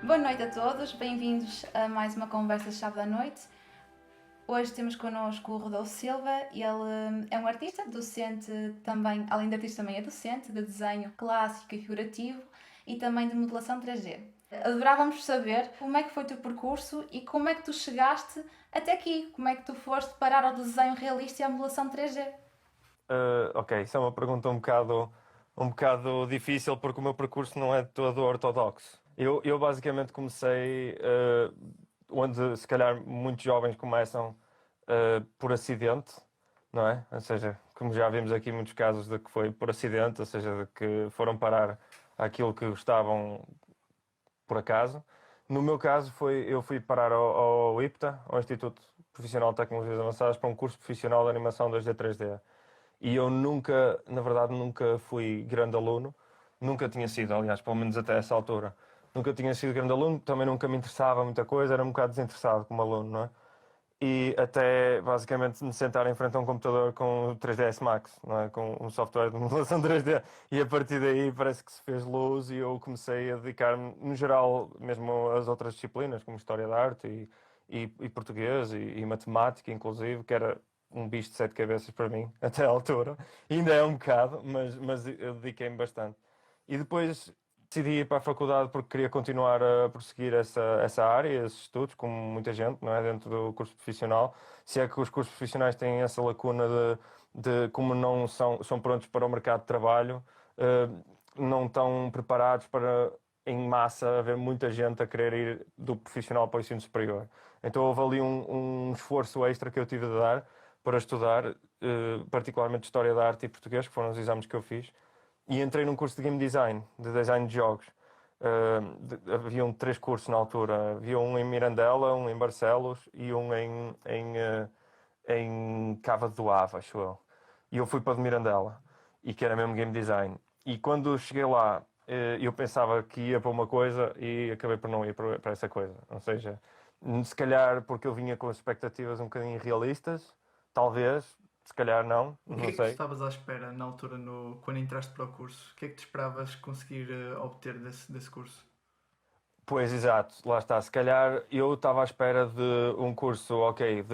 Boa noite a todos, bem-vindos a mais uma conversa-chave da noite. Hoje temos connosco o Rodolfo Silva, ele é um artista, docente também, além de artista também é docente de desenho clássico e figurativo e também de modelação 3D. Adorávamos saber como é que foi o teu percurso e como é que tu chegaste até aqui, como é que tu foste parar ao desenho realista e à modelação 3D. Ok, isso é uma pergunta um bocado difícil porque o meu percurso não é todo ortodoxo. Eu basicamente comecei onde se calhar muitos jovens começam por acidente, não é? Ou seja, como já vimos aqui muitos casos de que foi por acidente, ou seja, de que foram parar aquilo que gostavam por acaso. No meu caso eu fui parar ao IPTA, ao Instituto Profissional de Tecnologias Avançadas, para um curso profissional de animação 2D 3D. E eu nunca, na verdade, nunca fui grande aluno, nunca tinha sido, aliás, pelo menos até essa altura. Nunca tinha sido grande aluno, também nunca me interessava muita coisa, era um bocado desinteressado como aluno, não é? E até basicamente me sentar em frente a um computador com o 3ds Max, não é? Com um software de modelação 3D. E a partir daí parece que se fez luz e eu comecei a dedicar-me, no geral, mesmo às outras disciplinas, como História da Arte e Português e Matemática, inclusive, que era um bicho de sete cabeças para mim, até à altura. E ainda é um bocado, mas eu dediquei-me bastante. E depois decidi ir para a faculdade porque queria continuar a prosseguir essa área, esses estudos, como muita gente, não é? Dentro do curso profissional. Se é que os cursos profissionais têm essa lacuna de como não são prontos para o mercado de trabalho, eh, não estão preparados para, em massa, haver muita gente a querer ir do profissional para o ensino superior. Então houve ali um esforço extra que eu tive de dar para estudar, particularmente História da Arte e Português, que foram os exames que eu fiz e entrei num curso de game design, de design de jogos. Haviam três cursos na altura. Havia um em Mirandela, um em Barcelos e um em Cava do Ava, acho eu. E eu fui para o de Mirandela, e que era mesmo game design. E quando cheguei lá, eu pensava que ia para uma coisa e acabei por não ir para essa coisa. Ou seja, se calhar porque eu vinha com expectativas um bocadinho irrealistas, talvez, se calhar não, O que não é que tu sei. estavas à espera na altura, quando entraste para o curso? O que é que tu esperavas conseguir obter desse curso? Pois, exato, lá está. Se calhar eu estava à espera de um curso, ok,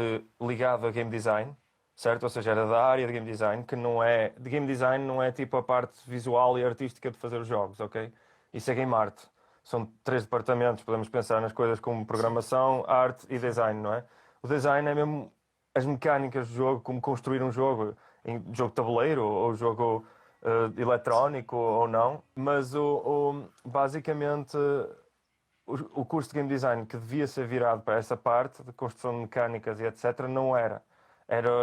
ligado a game design, certo? Ou seja, era da área de game design, que não é. De game design não é tipo a parte visual e artística de fazer os jogos, ok? Isso é game art. São três departamentos, podemos pensar nas coisas como Sim, programação, arte e design, não é? O design é mesmo as mecânicas do jogo, como construir um jogo, em jogo de tabuleiro ou jogo sim. eletrónico ou não, mas basicamente o curso de game design que devia ser virado para essa parte de construção de mecânicas e etc. não era.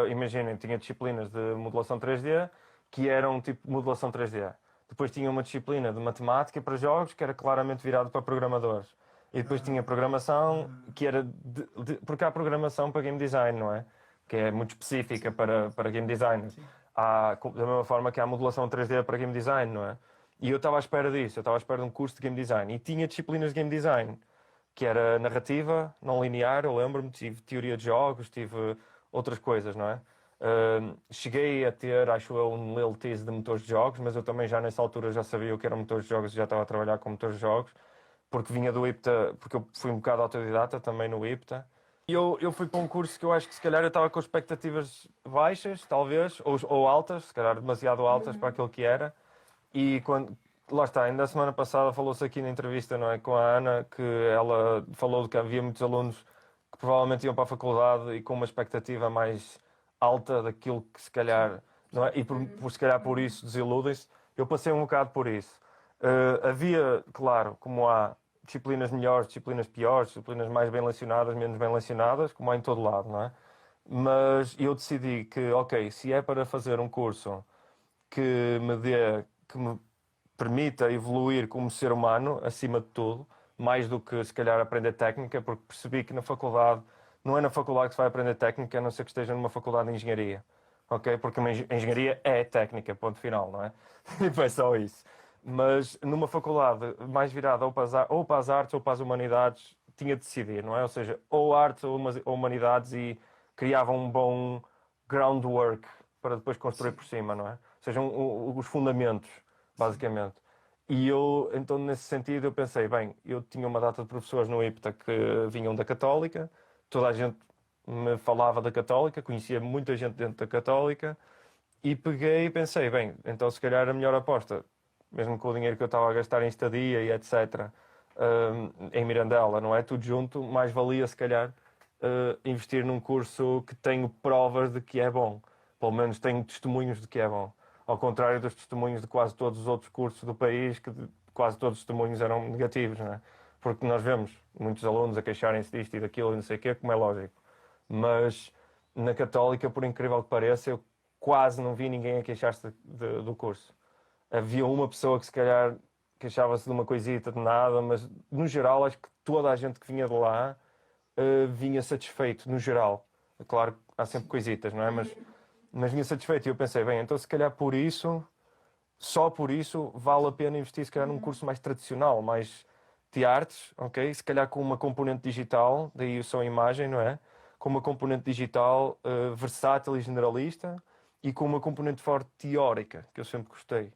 Imaginem, tinha disciplinas de modelação 3D que eram tipo modelação 3D. Depois tinha uma disciplina de matemática para jogos que era claramente virado para programadores. E depois tinha Ah, programação ah, que era porque há programação para game design, não é? Que é muito específica sim, para game designers. sim. Da mesma forma que há modelação 3D para game design, não é? E eu estava à espera disso, eu estava à espera de um curso de game design. E tinha disciplinas de game design, que era narrativa, não linear, eu lembro-me, tive teoria de jogos, tive outras coisas, não é? Cheguei a ter, acho eu, um little tease de motores de jogos, mas eu também já nessa altura já sabia o que eram motores de jogos e já estava a trabalhar com motores de jogos, porque vinha do IPTA, porque eu fui um bocado autodidata também no IPTA. E eu fui para um curso que eu acho que se calhar eu estava com expectativas baixas, talvez, ou altas, se calhar demasiado altas para aquilo que era. E quando, lá está, ainda a semana passada falou-se aqui na entrevista, não é, com a Ana, que ela falou de que havia muitos alunos que provavelmente iam para a faculdade e com uma expectativa mais alta daquilo que se Sim, calhar, não é? E se calhar por isso desiludem-se. Eu passei um bocado por isso. Havia, claro, como há disciplinas melhores, disciplinas piores, disciplinas mais bem lecionadas, menos bem lecionadas, como há em todo lado, não é? Mas eu decidi que, ok, se é para fazer um curso que me permita evoluir como ser humano, acima de tudo, mais do que se calhar aprender técnica, porque percebi que na faculdade, não é na faculdade que se vai aprender técnica, a não ser que esteja numa faculdade de engenharia, ok? Porque uma engenharia é técnica, ponto final, não é? E foi só isso. Mas numa faculdade mais virada ou para as artes ou para as humanidades, tinha de decidir, não é? Ou seja, ou artes ou humanidades e criava um bom groundwork para depois construir sim. por cima, não é? Ou seja, os fundamentos, Sim. basicamente. E eu, então, nesse sentido, eu pensei, bem, eu tinha uma data de professores no IPTA que vinham da Católica, toda a gente me falava da Católica, conhecia muita gente dentro da Católica, e peguei e pensei, bem, então se calhar a melhor aposta, mesmo com o dinheiro que eu estava a gastar em estadia e etc., em Mirandela, não é? Tudo junto, mais valia se calhar investir num curso que tenho provas de que é bom. Pelo menos tenho testemunhos de que é bom. Ao contrário dos testemunhos de quase todos os outros cursos do país, que quase todos os testemunhos eram negativos, não é? Porque nós vemos muitos alunos a queixarem-se disto e daquilo e não sei o quê, como é lógico. Mas na Católica, por incrível que pareça, eu quase não vi ninguém a queixar-se do curso. Havia uma pessoa que se calhar queixava-se de uma coisita, de nada, mas no geral acho que toda a gente que vinha de lá vinha satisfeito, no geral. Claro que há sempre coisitas, não é? Mas vinha satisfeito. E eu pensei, bem, então se calhar por isso, só por isso, vale a pena investir se calhar num curso mais tradicional, mais de artes, ok? Se calhar com uma componente digital, daí só a imagem, não é? Com uma componente digital versátil e generalista e com uma componente forte teórica, que eu sempre gostei.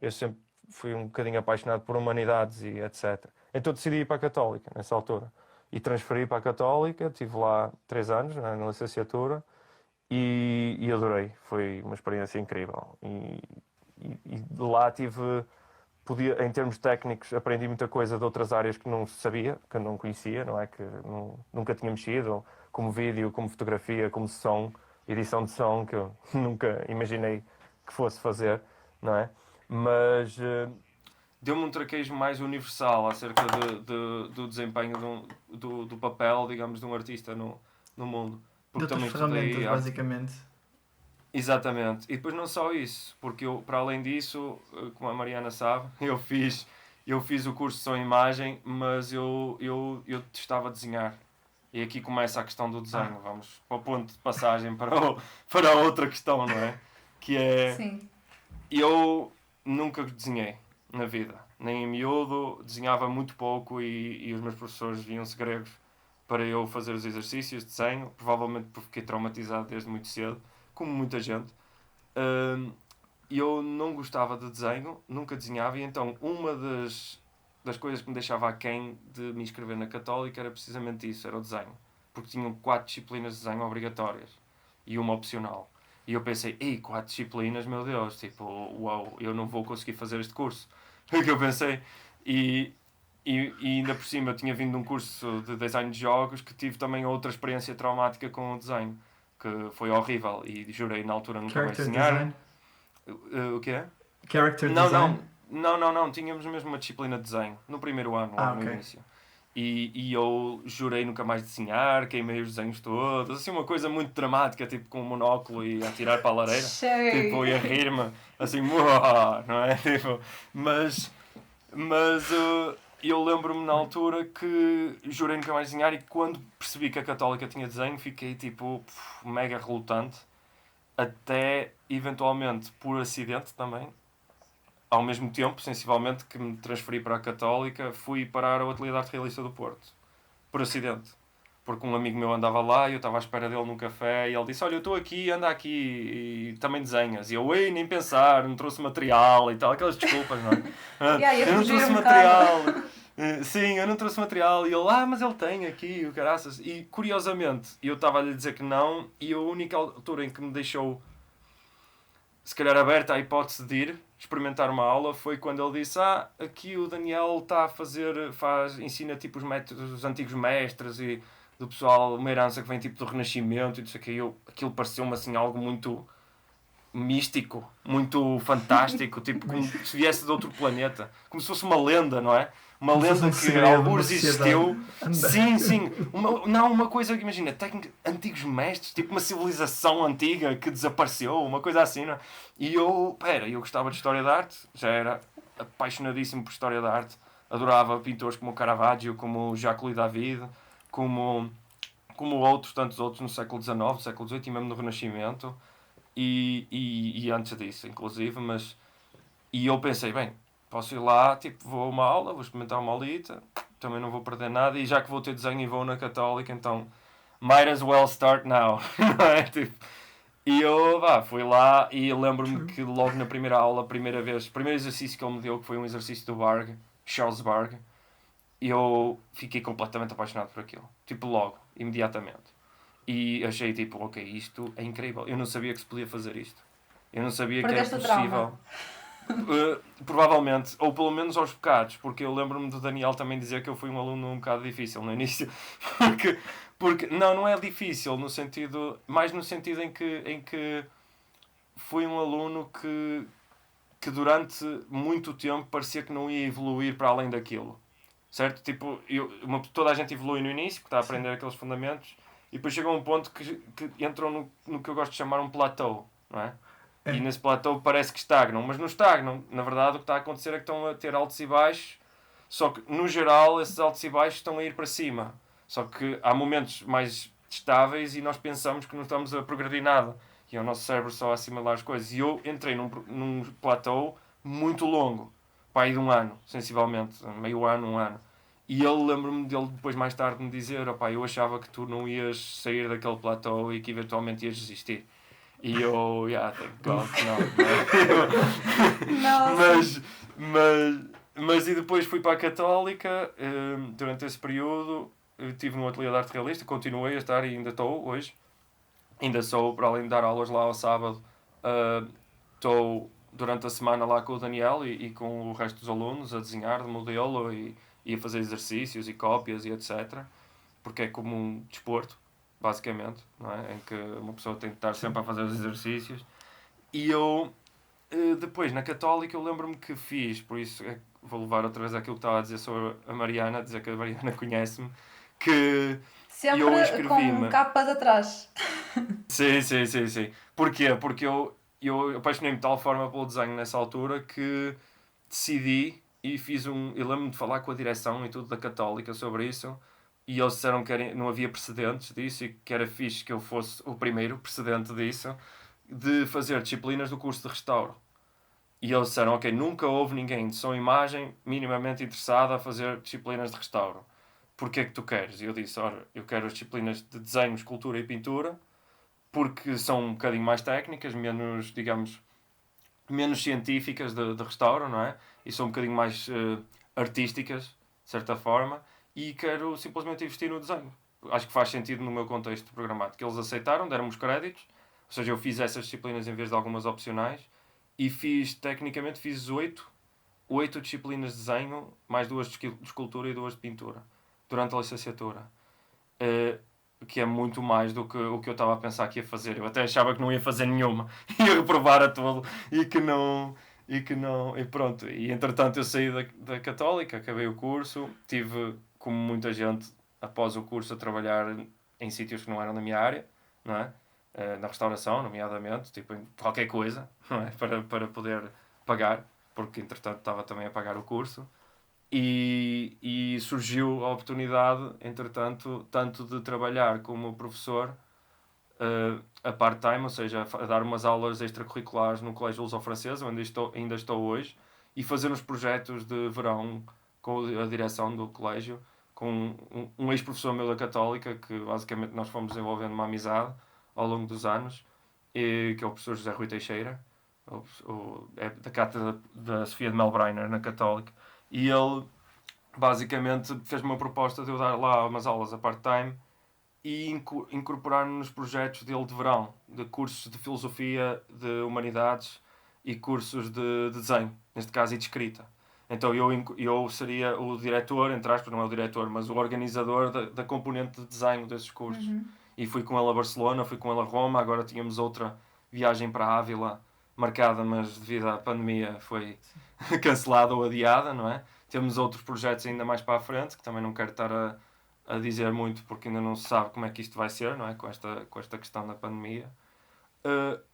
Eu sempre fui um bocadinho apaixonado por humanidades e etc. Então decidi ir para a Católica, nessa altura. E transferi para a Católica, estive lá 3 anos, na licenciatura, e adorei. Foi uma experiência incrível. E lá em termos técnicos, aprendi muita coisa de outras áreas que não sabia, que eu não conhecia, não é? Que nunca tinha mexido, como vídeo, como fotografia, como som, edição de som, que eu nunca imaginei que fosse fazer, não é? Mas deu-me um traquejo mais universal acerca do desempenho do papel, digamos, de um artista no mundo. Porque De outras também estudei ferramentas, basicamente. Exatamente. E depois não só isso, porque eu, para além disso, como a Mariana sabe, eu fiz o curso de som e imagem, mas eu testava desenhar. E aqui começa a questão do desenho. Vamos para o ponto de passagem para outra questão, não é? Que é, Sim. eu nunca desenhei na vida. Nem em miúdo, desenhava muito pouco e os meus professores viam-se gregos para eu fazer os exercícios de desenho. Provavelmente porque fiquei traumatizado desde muito cedo, como muita gente. Eu não gostava de desenho, nunca desenhava, e então uma das coisas que me deixava aquém de me inscrever na Católica era precisamente isso, era o desenho. Porque tinham 4 disciplinas de desenho obrigatórias e uma opcional. E eu pensei, 4 disciplinas, meu Deus, tipo, uau, eu não vou conseguir fazer este curso. Foi o que eu pensei. E ainda por cima eu tinha vindo de um curso de design de jogos que tive também outra experiência traumática com o desenho, que foi horrível e jurei na altura nunca mais Character desenhar. design? O quê? Character design? Não, tínhamos mesmo uma disciplina de desenho no primeiro ano, logo no ok. início. E eu jurei nunca mais desenhar, queimei os desenhos todos, assim uma coisa muito dramática, tipo com um monóculo e a tirar para a lareira, tipo, e a rir-me, assim, "Muah", não é? Tipo, mas eu lembro-me na altura que jurei nunca mais desenhar e quando percebi que a Católica tinha desenho fiquei tipo mega relutante, até eventualmente por acidente também. Ao mesmo tempo, sensivelmente, que me transferi para a Católica, fui parar ao Ateliê de Arte Realista do Porto. Por acidente. Porque um amigo meu andava lá e eu estava à espera dele num café e ele disse, olha, eu estou aqui, anda aqui e também desenhas. E eu, ei, nem pensar, não trouxe material e tal. Aquelas desculpas, não é? Eu não trouxe material. Sim, eu não trouxe material. E ele, mas ele tem aqui, o caraças. E, curiosamente, eu estava a lhe dizer que não e a única altura em que me deixou se calhar aberta à hipótese de ir experimentar uma aula foi quando ele disse, aqui o Daniel está a fazer, ensina tipo os métodos dos antigos mestres e do pessoal, uma herança que vem tipo do Renascimento e não sei o que. Aquilo pareceu-me assim algo muito místico, muito fantástico, tipo como se viesse de outro planeta, como se fosse uma lenda, não é? Uma Como se lenda fosse um que segredo, alguns uma sociedade. existiu. Sim. Uma coisa, imagina, antigos mestres, tipo uma civilização antiga que desapareceu, uma coisa assim, não é? E eu gostava de História da Arte, já era apaixonadíssimo por História da Arte, adorava pintores como o Caravaggio, como o Jacques-Louis David, como tantos outros no século XIX, no século XVIII e mesmo no Renascimento. E antes disso, inclusive, e eu pensei, bem, posso ir lá, tipo, vou a uma aula, vou experimentar uma aulita, também não vou perder nada, e já que vou ter desenho e vou na Católica, então might as well start now, não é? Tipo, E eu fui lá e lembro-me que logo na primeira aula, primeiro exercício que ele me deu, que foi um exercício do Barg, Charles Barg, eu fiquei completamente apaixonado por aquilo. Tipo, logo, imediatamente. E achei tipo, ok, isto é incrível. Eu não sabia que se podia fazer isto. Eu não sabia que era Perdeste o trauma. possível. Provavelmente, ou pelo menos aos bocados, porque eu lembro-me do Daniel também dizer que eu fui um aluno um bocado difícil no início. porque não é difícil, mais no sentido em que fui um aluno que durante muito tempo parecia que não ia evoluir para além daquilo. Certo? Tipo, toda a gente evolui no início, que está a aprender aqueles fundamentos, e depois chega a um ponto que entram no que eu gosto de chamar um plateau, não é? E nesse plateau parece que estagnam, mas não estagnam. Na verdade, o que está a acontecer é que estão a ter altos e baixos, só que, no geral, esses altos e baixos estão a ir para cima. Só que há momentos mais estáveis e nós pensamos que não estamos a progredir nada. E é o nosso cérebro só a assimilar as coisas. E eu entrei num plateau muito longo, para aí de um ano, sensivelmente, meio ano, um ano. E ele, lembro-me dele depois mais tarde me dizer, opá, eu achava que tu não ias sair daquele plateau e que eventualmente ias desistir. E eu, thank God, não. Nossa. Mas e depois fui para a Católica, durante esse período, estive no ateliê de arte realista, continuei a estar e ainda estou hoje. Ainda sou, para além de dar aulas lá ao sábado, estou durante a semana lá com o Daniel e com o resto dos alunos a desenhar de modelo e a fazer exercícios e cópias e etc. Porque é como um desporto, basicamente, não é? Em que uma pessoa tem que estar sempre a fazer os exercícios. E eu, depois, na Católica, eu lembro-me que fiz, por isso vou levar outra vez aquilo que estava a dizer sobre a Mariana, dizer que a Mariana conhece-me, que Sempre eu inscrevi-me. com capas atrás. Sim. Porquê? Porque eu apaixonei-me de tal forma pelo desenho nessa altura que decidi e fiz eu lembro-me de falar com a direção e tudo da Católica sobre isso, e eles disseram que não havia precedentes disso e que era fixe que eu fosse o primeiro precedente disso, de fazer disciplinas do curso de restauro. E eles disseram, ok, nunca houve ninguém de som e imagem minimamente interessado a fazer disciplinas de restauro. Porquê é que tu queres? E eu disse, ora, eu quero as disciplinas de desenho, escultura e pintura, porque são um bocadinho mais técnicas, menos, digamos, menos científicas de restauro, não é? E são um bocadinho mais artísticas, de certa forma, e quero simplesmente investir no desenho. Acho que faz sentido no meu contexto programático. Eles aceitaram, deram-me os créditos, ou seja, eu fiz essas disciplinas em vez de algumas opcionais, e tecnicamente fiz 8 disciplinas de desenho, mais 2 de escultura e 2 de pintura, durante a licenciatura. Que é muito mais do que o que eu estava a pensar que ia fazer. Eu até achava que não ia fazer nenhuma, ia reprovar a todo e que não, e pronto. E entretanto eu saí da Católica, acabei o curso, tive, como muita gente, após o curso, a trabalhar em sítios que não eram da minha área, não é? Na restauração, nomeadamente, tipo em qualquer coisa, não é? Para poder pagar, porque entretanto estava também a pagar o curso. E surgiu a oportunidade, entretanto, tanto de trabalhar como professor a part-time, ou seja, a dar umas aulas extracurriculares no Colégio Lusão Francesa, onde ainda estou hoje, e fazer uns projetos de verão com a direção do colégio, com um ex-professor meu da Católica, que basicamente nós fomos desenvolvendo uma amizade ao longo dos anos, que é o professor José Rui Teixeira, é da cátedra da Sofia de Melbreiner, na Católica. E ele basicamente fez-me uma proposta de eu dar lá umas aulas a part-time e incorporar-me nos projetos dele de verão, de cursos de filosofia, de humanidades e cursos de desenho, neste caso, e de escrita. Então eu seria o diretor, entre aspas, não é o diretor, mas o organizador da componente de desenho desses cursos. E fui com ele a Barcelona, fui com ele a Roma, agora tínhamos outra viagem para Ávila marcada, mas devido à pandemia foi cancelada ou adiada, não é? Temos outros projetos ainda mais para a frente, que também não quero estar a dizer muito, porque ainda não se sabe como é que isto vai ser, não é? Com esta questão da pandemia.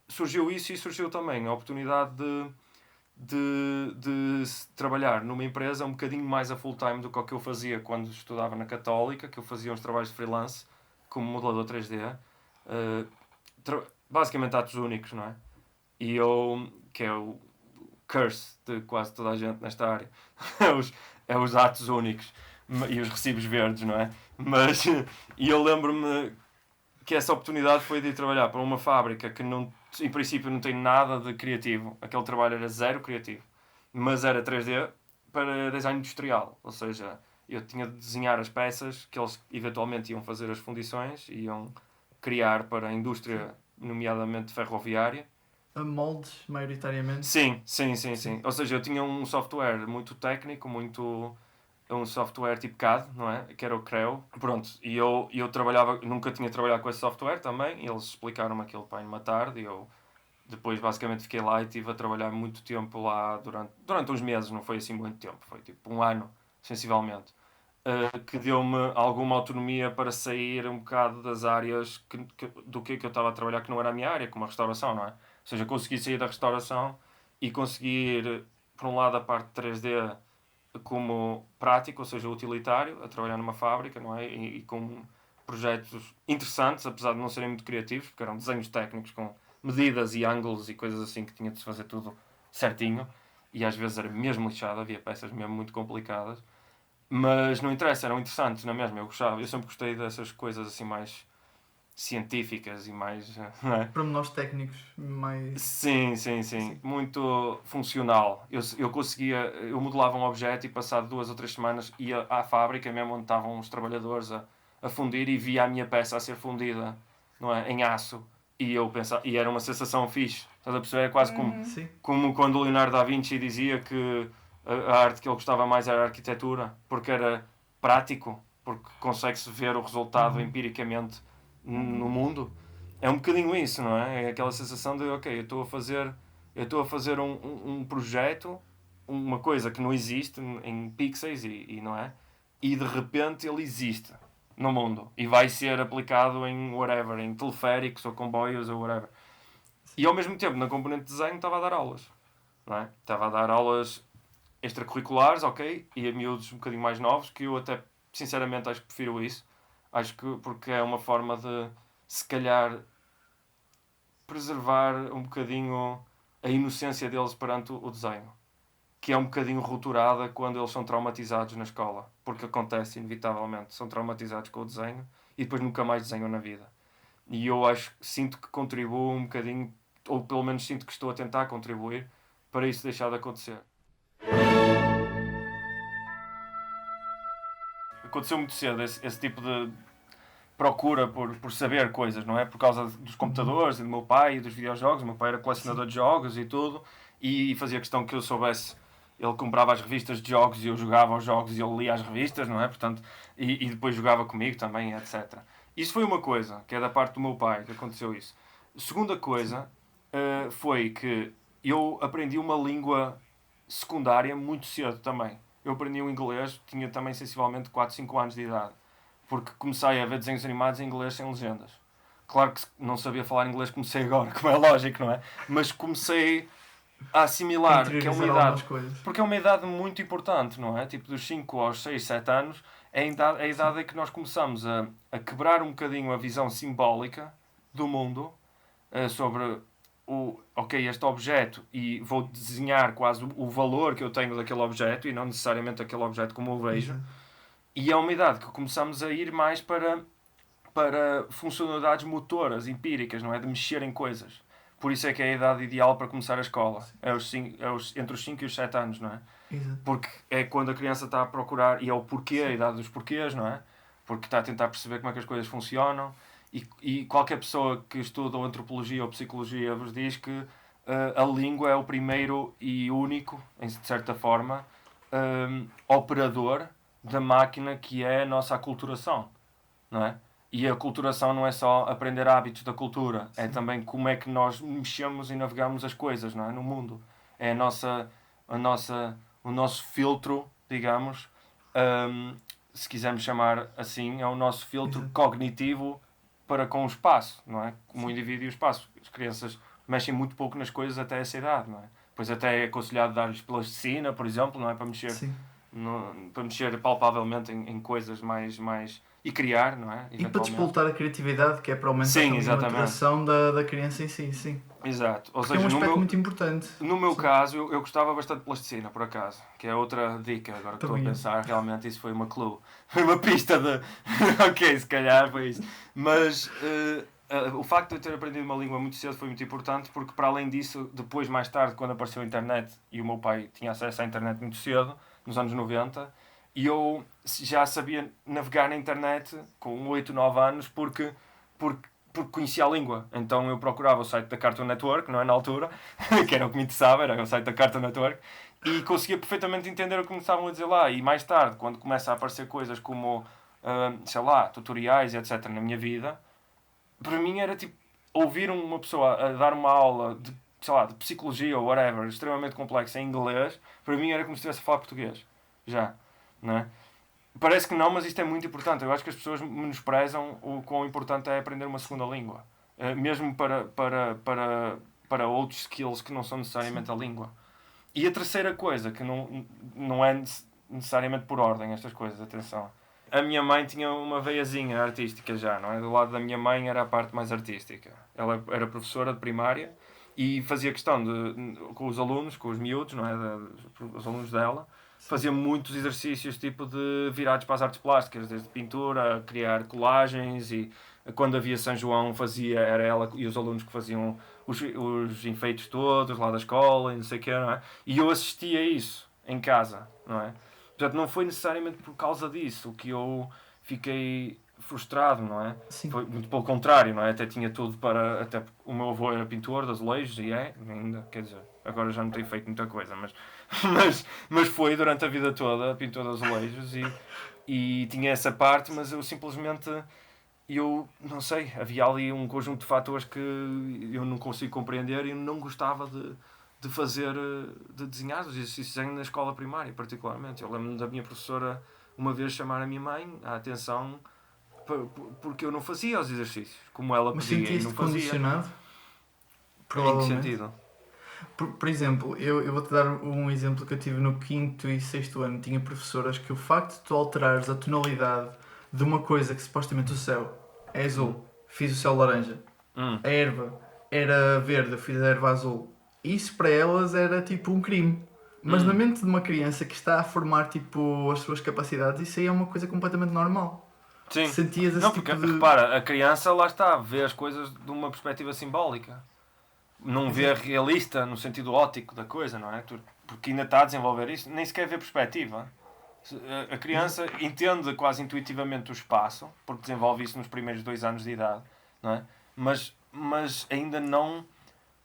Surgiu isso e surgiu também a oportunidade de trabalhar numa empresa um bocadinho mais a full time do que o que eu fazia quando estudava na Católica, que eu fazia uns trabalhos de freelance como modelador 3D. Basicamente atos únicos, não é? E eu, que é o curse de quase toda a gente nesta área, é os atos únicos e os recibos verdes, não é? Mas, e eu lembro-me que essa oportunidade foi de ir trabalhar para uma fábrica que não, em princípio não tem nada de criativo. Aquele trabalho era zero criativo, mas era 3D para design industrial, ou seja, eu tinha de desenhar as peças que eles eventualmente iam fazer as fundições, iam criar para a indústria, nomeadamente ferroviária. A moldes, maioritariamente. Sim. Ou seja, eu tinha um software muito técnico, um software tipo CAD, não é? Que era o Creo. Pronto, e eu trabalhava, nunca tinha trabalhado com esse software também, e eles explicaram-me aquilo para numa tarde, e eu depois basicamente fiquei lá e estive a trabalhar muito tempo lá durante uns meses, não foi assim muito tempo, foi tipo um ano, sensivelmente. Que deu-me alguma autonomia para sair um bocado das áreas do que eu estava a trabalhar, que não era a minha área, como a restauração, não é? Ou seja, consegui sair da restauração e conseguir, por um lado, a parte 3D como prático, ou seja, utilitário, a trabalhar numa fábrica, não é? E com projetos interessantes, apesar de não serem muito criativos, porque eram desenhos técnicos com medidas e ângulos e coisas assim que tinha de se fazer tudo certinho. E às vezes era mesmo lixado, havia peças mesmo muito complicadas. Mas não interessa, eram interessantes, não é mesmo? Eu sempre gostei dessas coisas assim mais científicas e mais. Não é? Pormenores técnicos mais. Sim. Muito funcional. Eu conseguia, eu modelava um objeto e passado 2 ou 3 semanas ia à fábrica mesmo onde estavam os trabalhadores a fundir e via a minha peça a ser fundida, não é? Em aço. E eu pensava, e era uma sensação fixe. Estás a perceber? É quase Sim. como quando o Leonardo da Vinci dizia que a arte que ele gostava mais era a arquitetura, porque era prático, porque consegue-se ver o resultado empiricamente no mundo. É um bocadinho isso, não é? É aquela sensação de, ok, eu estou a fazer um projeto, uma coisa que não existe em pixels e não é? E de repente ele existe no mundo e vai ser aplicado em whatever, em teleféricos ou comboios ou whatever. E ao mesmo tempo, na componente de desenho, estava a dar aulas, não é? Estava a dar aulas extracurriculares, ok, e a miúdos um bocadinho mais novos, que eu até, sinceramente, acho que prefiro isso. Acho que porque é uma forma de, se calhar, preservar um bocadinho a inocência deles perante o desenho, que é um bocadinho rupturada quando eles são traumatizados na escola, porque acontece inevitavelmente, são traumatizados com o desenho e depois nunca mais desenham na vida. E eu sinto que contribuo um bocadinho, ou pelo menos sinto que estou a tentar contribuir para isso deixar de acontecer. Aconteceu muito cedo esse tipo de procura por saber coisas, não é? Por causa dos computadores e do meu pai e dos videojogos. O meu pai era colecionador de jogos e tudo, e fazia questão que eu soubesse. Ele comprava as revistas de jogos e eu jogava os jogos e ele lia as revistas, não é? Portanto, e depois jogava comigo também, etc. Isso foi uma coisa, que é da parte do meu pai, que aconteceu isso. Segunda coisa foi que eu aprendi uma língua secundária muito cedo também. Eu aprendi o inglês, tinha também sensivelmente 4, 5 anos de idade. Porque comecei a ver desenhos animados em inglês sem legendas. Claro que não sabia falar inglês, comecei agora, como é lógico, não é? Mas comecei a assimilar que é uma idade. Porque é uma idade muito importante, não é? Tipo, dos 5 aos 6, 7 anos, é a idade em que nós começamos a quebrar um bocadinho a visão simbólica do mundo sobre este objeto, e vou desenhar quase o valor que eu tenho daquele objeto e não necessariamente aquele objeto como eu vejo. E é uma idade que começamos a ir mais para funcionalidades motoras, empíricas, não é? De mexer em coisas. Por isso é que é a idade ideal para começar a escola. Entre os 5 e os 7 anos, não é? Exato. Porque é quando a criança está a procurar, e é o porquê, a idade dos porquês, não é? Porque está a tentar perceber como é que as coisas funcionam. E qualquer pessoa que estuda ou antropologia ou psicologia vos diz que a língua é o primeiro e único, de certa forma, operador da máquina que é a nossa aculturação, não é? E a aculturação não é só aprender hábitos da cultura, é também como é que nós mexemos e navegamos as coisas, não é? No mundo. É o nosso filtro, digamos, se quisermos chamar assim, é o nosso filtro cognitivo para com o espaço, não é? Como o indivíduo e o espaço. As crianças mexem muito pouco nas coisas até essa idade, não é? Pois até é aconselhado dar-lhes plasticina, por exemplo, não é? Para mexer palpavelmente em coisas mais e criar, não é? E para Eventualmente. despoltar a criatividade, que é para aumentar Sim, também a exatamente. maturação da criança em si, sim. Exato. Ou Porque é um seja, aspecto muito importante. no meu Sim. caso, eu gostava bastante de plasticina, por acaso. Que é outra dica, agora que estou a Também eu. pensar, realmente isso foi uma clue. Foi uma pista de... ok, se calhar foi isso. Mas o facto de eu ter aprendido uma língua muito cedo foi muito importante, porque para além disso, depois, mais tarde, quando apareceu a internet, e o meu pai tinha acesso à internet muito cedo, nos anos 90, e eu já sabia navegar na internet com 8, 9 anos, porque conhecia a língua. Então eu procurava o site da Cartoon Network, não é, na altura, que era o que me interessava, era o site da Cartoon Network, e conseguia perfeitamente entender o que me estavam a dizer lá. E mais tarde, quando começa a aparecer coisas como, sei lá, tutoriais e etc. na minha vida, para mim era tipo, ouvir uma pessoa a dar uma aula de, sei lá, de psicologia ou whatever, extremamente complexa em inglês, para mim era como se estivesse a falar português. Já, não é? Parece que não, mas isto é muito importante. Eu acho que as pessoas menosprezam o quão importante é aprender uma segunda língua. Mesmo para outros skills que não são necessariamente a língua. E a terceira coisa, que não é necessariamente por ordem estas coisas, atenção. A minha mãe tinha uma veiazinha artística já, não é? Do lado da minha mãe era a parte mais artística. Ela era professora de primária e fazia questão de, com os alunos, com os miúdos, não é? Os alunos dela, fazia muitos exercícios tipo de virados para as artes plásticas, desde pintura, criar colagens, e quando havia São João era ela e os alunos que faziam os enfeites todos lá da escola e não sei o quê, não é? E eu assistia a isso em casa, não é? Portanto, não foi necessariamente por causa disso que eu fiquei frustrado, não é? Sim. Foi muito pelo contrário, não é? Até tinha tudo para... Até o meu avô era pintor de azulejos e ainda, quer dizer, agora já não tenho feito muita coisa, mas foi durante a vida toda pintor de azulejos e tinha essa parte, mas eu simplesmente... Eu não sei, havia ali um conjunto de fatores que eu não consigo compreender e eu não gostava de fazer, de desenhar os exercícios de desenho na escola primária, particularmente. Eu lembro-me da minha professora uma vez chamar a minha mãe a atenção porque eu não fazia os exercícios como ela Mas pedia e sentias-te não fazia. condicionado? Em que Provavelmente. sentido? Por exemplo, eu vou-te dar um exemplo que eu tive no 5º e 6º ano. Tinha professoras que o facto de tu alterares a tonalidade de uma coisa que supostamente o céu é azul, fiz o céu laranja, a erva era verde, eu fiz a erva azul. Isso para elas era tipo um crime. Mas na mente de uma criança que está a formar tipo as suas capacidades, isso aí é uma coisa completamente normal. Sim. Sentias esse Não, tipo porque de... repara, a criança lá está, vê as coisas de uma perspectiva simbólica. Não vê realista no sentido óptico da coisa, não é? Porque ainda está a desenvolver isso, nem sequer vê perspectiva. A criança entende quase intuitivamente o espaço, porque desenvolve isso nos primeiros 2 anos de idade, não é? Mas ainda não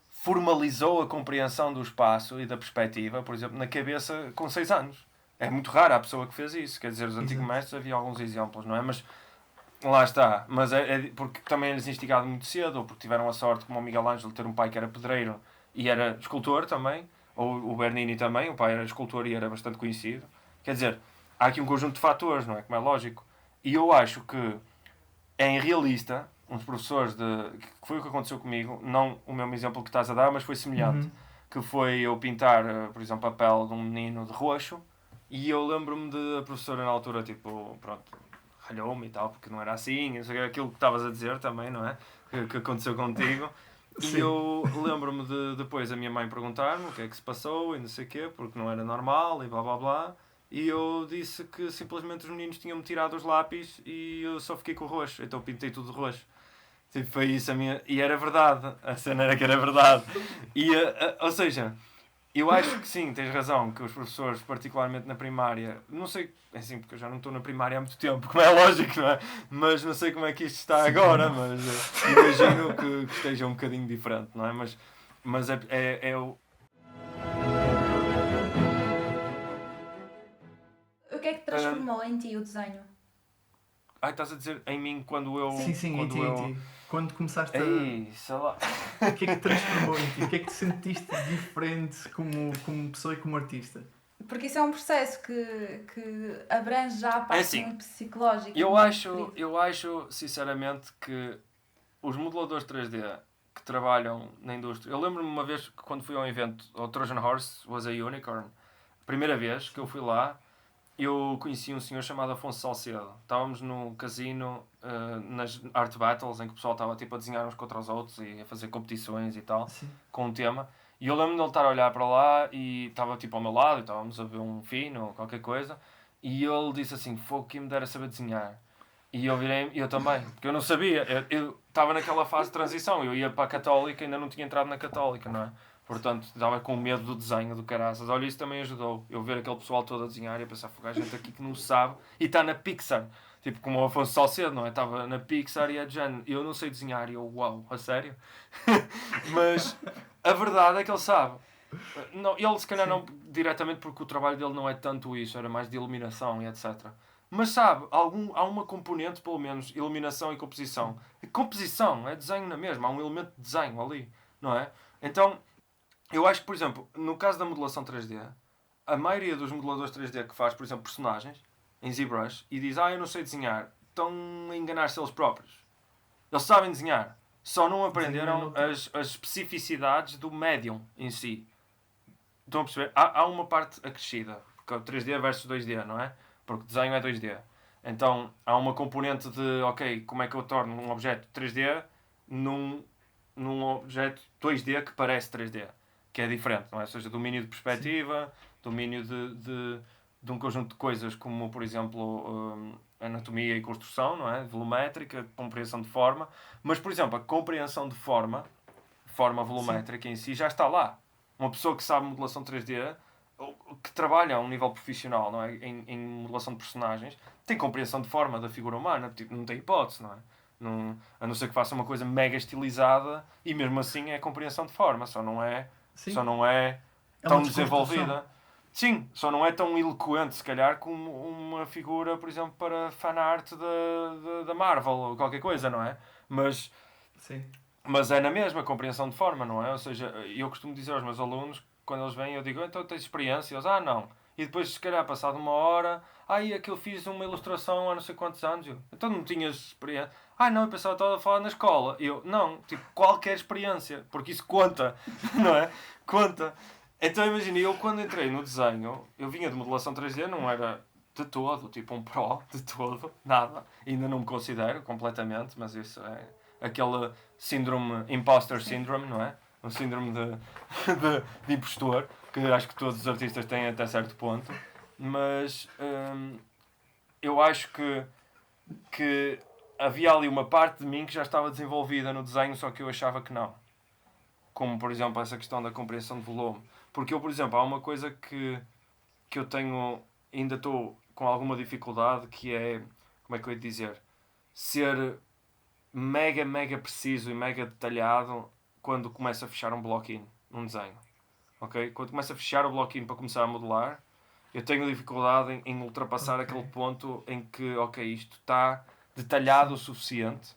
formalizou a compreensão do espaço e da perspectiva, por exemplo, na cabeça com 6 anos. É muito rara a pessoa que fez isso. Quer dizer, os antigos mestres havia alguns exemplos, não é? Mas lá está. Mas é porque também eles instigado muito cedo, ou porque tiveram a sorte, como o Miguel Ângelo, de ter um pai que era pedreiro e era escultor também, ou o Bernini também, o pai era escultor e era bastante conhecido. Quer dizer, há aqui um conjunto de fatores, não é? Como é lógico. E eu acho que é irrealista uns professores que foi o que aconteceu comigo, não o mesmo exemplo que estás a dar, mas foi semelhante. Que foi eu pintar, por exemplo, a pele de um menino de roxo, e eu lembro-me de a professora na altura, tipo, pronto, ralhou-me e tal, porque não era assim, não sei, aquilo que estavas a dizer também, não é? Que aconteceu contigo. Sim. E eu lembro-me de depois a minha mãe perguntar-me o que é que se passou e não sei o quê, porque não era normal e blá blá blá. E eu disse que simplesmente os meninos tinham-me tirado os lápis e eu só fiquei com o roxo, então pintei tudo de roxo. Tipo, foi isso a minha... E era verdade, a cena era que era verdade. E, ou seja, eu acho que sim, tens razão, que os professores, particularmente na primária, não sei, é assim, porque eu já não estou na primária há muito tempo, como é lógico, não é? Mas não sei como é que isto está agora, mas imagino que esteja um bocadinho diferente, não é? Mas é o... O que é que transformou em ti o desenho? Ai, estás a dizer em mim quando eu... Sim, quando em ti. Quando começaste Ei, sei lá... O que é que te transformou em ti? O que é que te sentiste diferente como pessoa e como artista? Porque isso é um processo que abrange já a parte assim, muito psicológica. Eu acho, sinceramente, que os modeladores 3D que trabalham na indústria... Eu lembro-me uma vez que quando fui a um evento, o Trojan Horse Was a Unicorn, a primeira vez que eu fui lá, eu conheci um senhor chamado Afonso Salcedo. Estávamos no casino, nas Art Battles, em que o pessoal estava tipo a desenhar uns contra os outros e a fazer competições e tal, Sim. com um tema. E eu lembro-me de ele estar a olhar para lá e estava tipo ao meu lado, e estávamos a ver um fino ou qualquer coisa. E ele disse assim, fogo, que me dera saber desenhar. E eu virei, eu também, porque eu não sabia. Eu estava naquela fase de transição, eu ia para a Católica, ainda não tinha entrado na Católica, não é? Portanto, estava com medo do desenho, do caraças. Olha, isso também ajudou. Eu ver aquele pessoal todo a desenhar e a pensar, fogo, há gente aqui que não sabe. E está na Pixar. Tipo, como o Afonso Salcedo, não é? Estava na Pixar e a Jen, eu não sei desenhar. E eu, uau, a sério? Mas a verdade é que ele sabe. Não, ele se calhar não diretamente porque o trabalho dele não é tanto isso, era mais de iluminação e etc. Mas sabe, há uma componente, pelo menos, iluminação e composição. E composição é desenho na mesma, há um elemento de desenho ali, não é? Então, eu acho que, por exemplo, no caso da modelação 3D, a maioria dos modeladores 3D que faz, por exemplo, personagens em ZBrush e diz, eu não sei desenhar, estão a enganar-se eles próprios. Eles sabem desenhar, só não aprenderam as especificidades do médium em si. Estão a perceber? Há uma parte acrescida, porque é o 3D versus 2D, não é? Porque desenho é 2D. Então há uma componente de, ok, como é que eu torno um objeto 3D num objeto 2D que parece 3D, que é diferente, não é? Ou seja, domínio de perspectiva, domínio de um conjunto de coisas como, por exemplo, anatomia e construção, não é? Volumétrica, compreensão de forma. Mas, por exemplo, a compreensão de forma volumétrica em si já está lá. Uma pessoa que sabe modelação 3D, que trabalha a um nível profissional, não é? Em modelação de personagens, tem compreensão de forma da figura humana, tipo, não tem hipótese, não é? A não ser que faça uma coisa mega estilizada e mesmo assim é compreensão de forma, só não é tão uma desenvolvida. Sim, só não é tão eloquente, se calhar, como uma figura, por exemplo, para fanart da Marvel ou qualquer coisa, não é? Mas é na mesma compreensão de forma, não é? Ou seja, eu costumo dizer aos meus alunos, quando eles vêm, eu digo, então tens experiência? Eles, não. E depois, se calhar, passado uma hora, é que eu fiz uma ilustração há não sei quantos anos. Então não tinhas experiência? Não, eu pensava que estava a falar na escola. Eu, não, tipo, qualquer experiência, porque isso conta, não é? Conta. Então imagina, eu quando entrei no desenho, eu vinha de modelação 3D, não era de todo, tipo um pro, de todo, nada. Ainda não me considero completamente, mas isso é aquele síndrome, imposter syndrome, não é? Um síndrome de impostor, que acho que todos os artistas têm até certo ponto. Mas eu acho que havia ali uma parte de mim que já estava desenvolvida no desenho, só que eu achava que não. Como, por exemplo, essa questão da compreensão de volume. Porque eu, por exemplo, há uma coisa que eu tenho, ainda estou com alguma dificuldade, que é, como é que eu ia dizer, ser mega, mega preciso e mega detalhado quando começa a fechar um bloquinho num desenho. Ok? Quando começa a fechar o bloquinho para começar a modelar, eu tenho dificuldade em ultrapassar aquele ponto em que, ok, isto está detalhado o suficiente.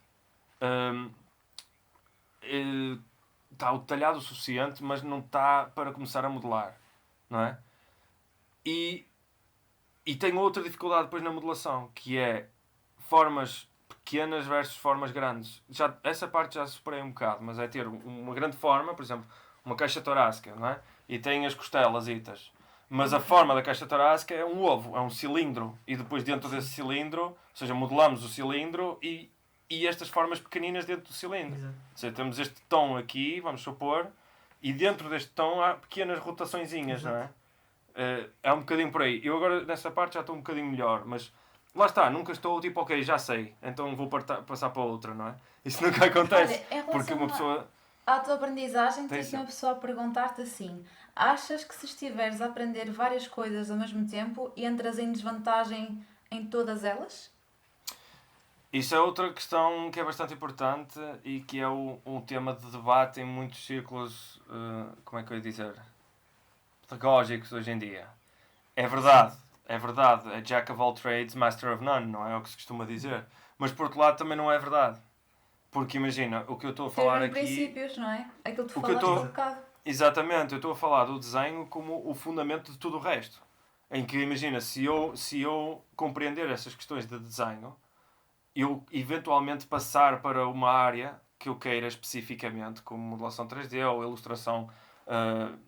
Está detalhado o suficiente, mas não está para começar a modelar, não é? E tenho outra dificuldade depois na modelação, que é formas pequenas versus formas grandes. Essa parte já superei um bocado, mas é ter uma grande forma, por exemplo, uma caixa torácica, não é? E tem as costelasitas. Mas a forma da caixa torácica é um ovo, é um cilindro. E depois dentro desse cilindro, ou seja, modelamos o cilindro e estas formas pequeninas dentro do cilindro. Exato. Ou seja, temos este tom aqui, vamos supor, e dentro deste tom há pequenas rotaçõezinhas, não é? É um bocadinho por aí. Eu agora nessa parte já estou um bocadinho melhor, mas lá está, nunca estou tipo, ok, já sei, então vou passar para outra, não é? Isso nunca acontece. Olha, em porque uma pessoa. À tua aprendizagem, Tem tens uma pessoa a perguntar-te assim: achas que se estiveres a aprender várias coisas ao mesmo tempo, entras em desvantagem em todas elas? Isso é outra questão que é bastante importante e que é um tema de debate em muitos círculos, como é que eu ia dizer, pedagógicos hoje em dia. É verdade, é Jack of all trades, master of none, não é o que se costuma dizer. Mas por outro lado também não é verdade. Porque imagina, o que eu estou a falar Ter aqui... princípios, não é? Aquilo que tu O que eu falaste há estou- um bocado. Exatamente, eu estou a falar do desenho como o fundamento de tudo o resto. Em que, imagina, se eu compreender essas questões de desenho, eu eventualmente passar para uma área que eu queira especificamente, como modelação 3D ou ilustração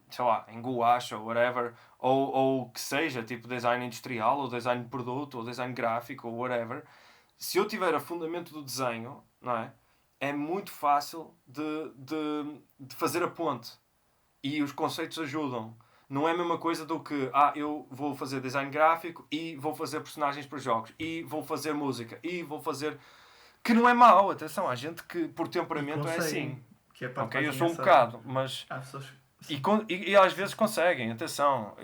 sei lá, em gouache ou whatever, ou que seja, tipo design industrial, ou design de produto, ou design gráfico, ou whatever, se eu tiver a fundamento do desenho, não é? É muito fácil de fazer a ponte. E os conceitos ajudam. Não é a mesma coisa do que eu vou fazer design gráfico e vou fazer personagens para jogos e vou fazer música e vou fazer... Que não é mau, atenção, há gente que por temperamento é assim. Que é a parte Ok, mais eu sou um engraçada. bocado, mas... Há pessoas... E às vezes conseguem, atenção.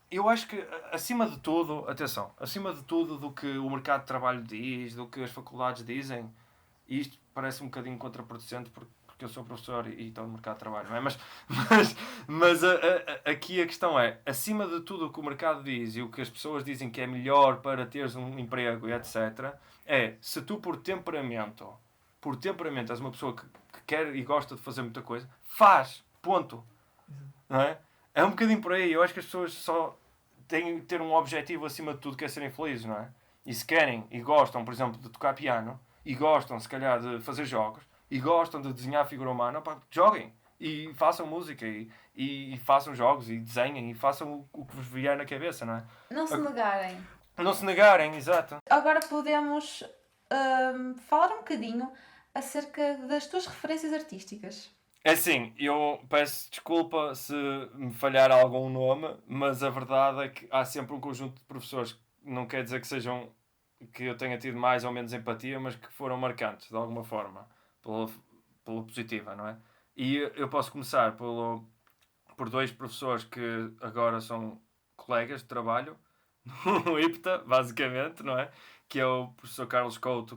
Eu acho que acima de tudo, atenção, acima de tudo do que o mercado de trabalho diz, do que as faculdades dizem, e isto parece um bocadinho contraproducente porque eu sou professor e estou no mercado de trabalho, não é? Mas aqui a questão é, acima de tudo o que o mercado diz e o que as pessoas dizem que é melhor para teres um emprego e etc., é, se tu por temperamento és uma pessoa que quer e gosta de fazer muita coisa, faz, ponto. Não é? É um bocadinho por aí. Eu acho que as pessoas só têm que ter um objetivo acima de tudo, que é serem felizes, não é? E se querem e gostam, por exemplo, de tocar piano, e gostam, se calhar, de fazer jogos, e gostam de desenhar figura humana, pá, joguem e façam música e façam jogos e desenhem e façam o que vos vier na cabeça, não é? Não se negarem. Não se negarem, exato. Agora podemos falar um bocadinho acerca das tuas referências artísticas. É assim, eu peço desculpa se me falhar algum nome, mas a verdade é que há sempre um conjunto de professores, não quer dizer que sejam, que eu tenha tido mais ou menos empatia, mas que foram marcantes, de alguma forma, pela positiva, não é? E eu posso começar por dois professores que agora são colegas de trabalho, no IPTA, basicamente, não é? Que é o professor Carlos Couto,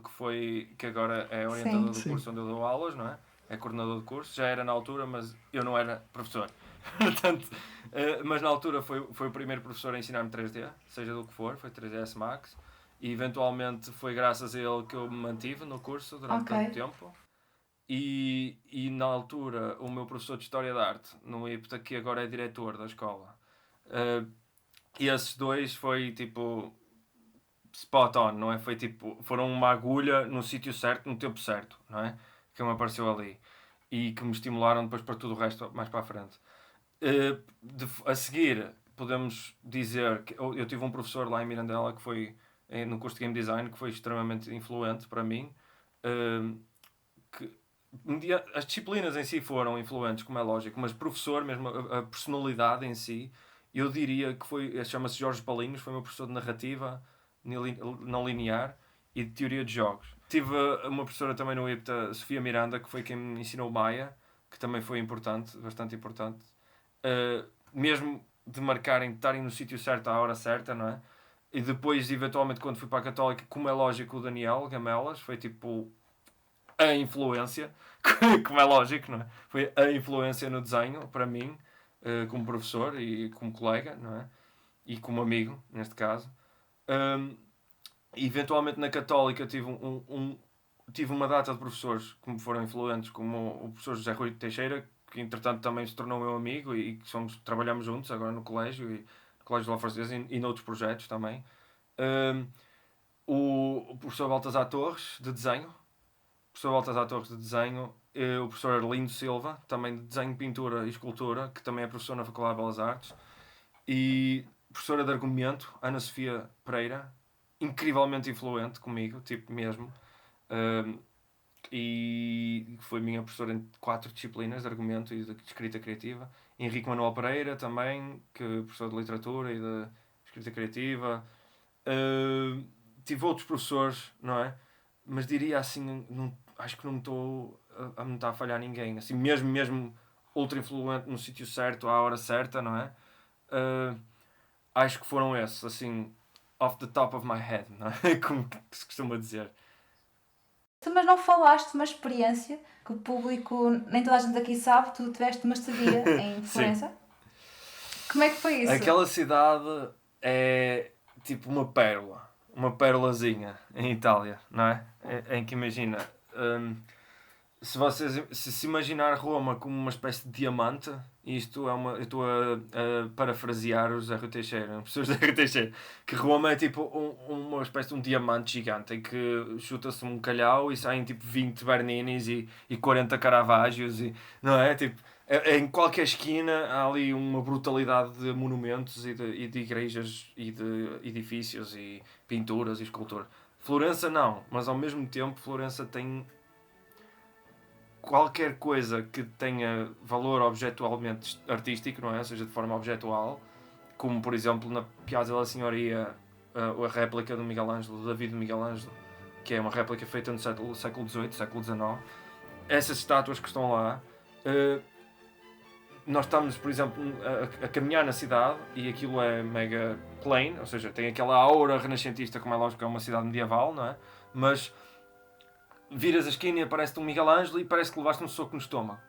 que agora é orientador do Sim. curso onde eu dou aulas, não é? É coordenador de curso, já era na altura, mas eu não era professor. Portanto, mas na altura foi o primeiro professor a ensinar-me 3D, seja do que for, foi 3ds Max. E eventualmente foi graças a ele que eu me mantive no curso durante tanto tempo. E na altura, o meu professor de História da Arte, no IPTA, que agora é diretor da escola, e esses dois foi tipo spot on, não é? Foi tipo, foram uma agulha no sítio certo, no tempo certo, não é? Que me apareceu ali e que me estimularam depois para tudo o resto mais para a frente. A seguir, podemos dizer que eu tive um professor lá em Mirandela que foi no curso de Game Design que foi extremamente influente para mim. Que as disciplinas em si foram influentes, como é lógico, mas professor, mesmo a personalidade em si, eu diria que foi, chama-se Jorge Palinhos, foi meu professor de narrativa não linear e de teoria de jogos. Tive uma professora também no IPTA, Sofia Miranda, que foi quem me ensinou Maia, que também foi importante, bastante importante. Mesmo de marcarem, de estarem no sítio certo à hora certa, não é? E depois, eventualmente, quando fui para a Católica, como é lógico, o Daniel Gamelas, foi tipo a influência, como é lógico, não é? Foi a influência no desenho, para mim, como professor e como colega, não é? E como amigo, neste caso. Eventualmente na Católica tive uma data de professores que me foram influentes, como o professor José Rui Teixeira, que entretanto também se tornou meu amigo e que trabalhamos juntos agora no colégio, e no Colégio de La Francesa e noutros projetos também. O professor Baltasar Torres, de desenho. O professor Baltasar Torres, de desenho. O professor Arlindo Silva, também de desenho, pintura e escultura, que também é professor na Faculdade de Belas Artes. E professora de argumento, Ana Sofia Pereira, incrivelmente influente comigo, tipo mesmo. E foi minha professora em 4 disciplinas de argumento e de escrita criativa. Henrique Manuel Pereira também, que é professor de literatura e de escrita criativa. Tive outros professores, não é? Mas diria assim, acho que não me estou a estar a falhar ninguém. Assim, mesmo ultra influente no sítio certo, à hora certa, não é? Acho que foram esses, assim, off the top of my head, não é? Como se costuma dizer. Mas não falaste de uma experiência que o público, nem toda a gente aqui sabe, tu tiveste uma estadia em Florença. Como é que foi isso? Aquela cidade é tipo uma pérola, uma pérolazinha em Itália, não é? Em que imagina, se vocês se imaginar Roma como uma espécie de diamante, isto é eu estou a parafrasear o José Rui Teixeira, o professor José Rui Teixeira, que Roma é tipo uma espécie de um diamante gigante em que chuta-se um calhau e saem tipo 20 Berninis e 40 Caravaggios, e, não é? Tipo, Em qualquer esquina há ali uma brutalidade de monumentos e de igrejas e de edifícios e pinturas e esculturas. Florença não, mas ao mesmo tempo Florença tem qualquer coisa que tenha valor objetualmente artístico, não é? Ou seja, de forma objetual, como por exemplo na Piazza della Signoria, a réplica do Miguel Ângelo, do David Miguel Ângelo, que é uma réplica feita no século XVIII, século XIX. Essas estátuas que estão lá, nós estamos, por exemplo, a caminhar na cidade e aquilo é mega plain, ou seja, tem aquela aura renascentista, como é lógico que é uma cidade medieval, não é? Mas viras a esquina e aparece-te um Miguel Ângelo e parece que levaste um soco no estômago.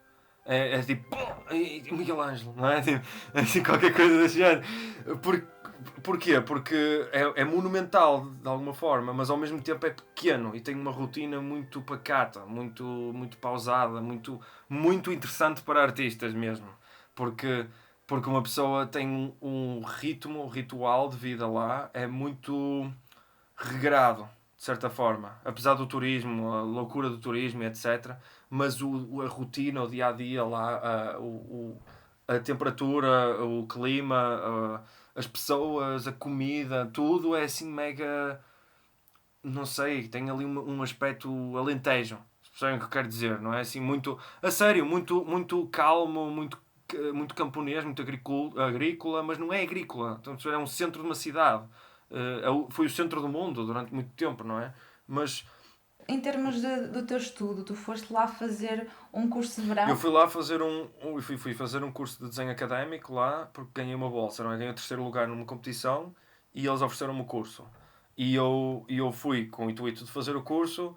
É tipo, pum, Miguel Ângelo, não é? Tipo, assim, qualquer coisa desse género. Porquê? Porque é monumental de alguma forma, mas ao mesmo tempo é pequeno e tem uma rotina muito pacata, muito pausada, muito interessante para artistas mesmo. Porque uma pessoa tem um ritmo, um ritual de vida lá, é muito regrado, de certa forma. Apesar do turismo, a loucura do turismo, etc. Mas a rotina, o dia a dia lá, a temperatura, o clima, as pessoas, a comida, tudo é assim mega. Não sei, tem ali um aspecto alentejo. Se percebem o que eu quero dizer, não é? Assim, muito. A sério, muito calmo, muito camponês, muito agrícola, mas não é agrícola. Então, é um centro de uma cidade. Foi o centro do mundo durante muito tempo, não é? Mas Em termos do teu estudo, tu foste lá fazer um curso de verão? eu fui lá fazer fui fazer um curso de desenho académico lá, porque ganhei uma bolsa, não é? Ganhei o terceiro lugar numa competição e eles ofereceram-me o curso. E eu fui com o intuito de fazer o curso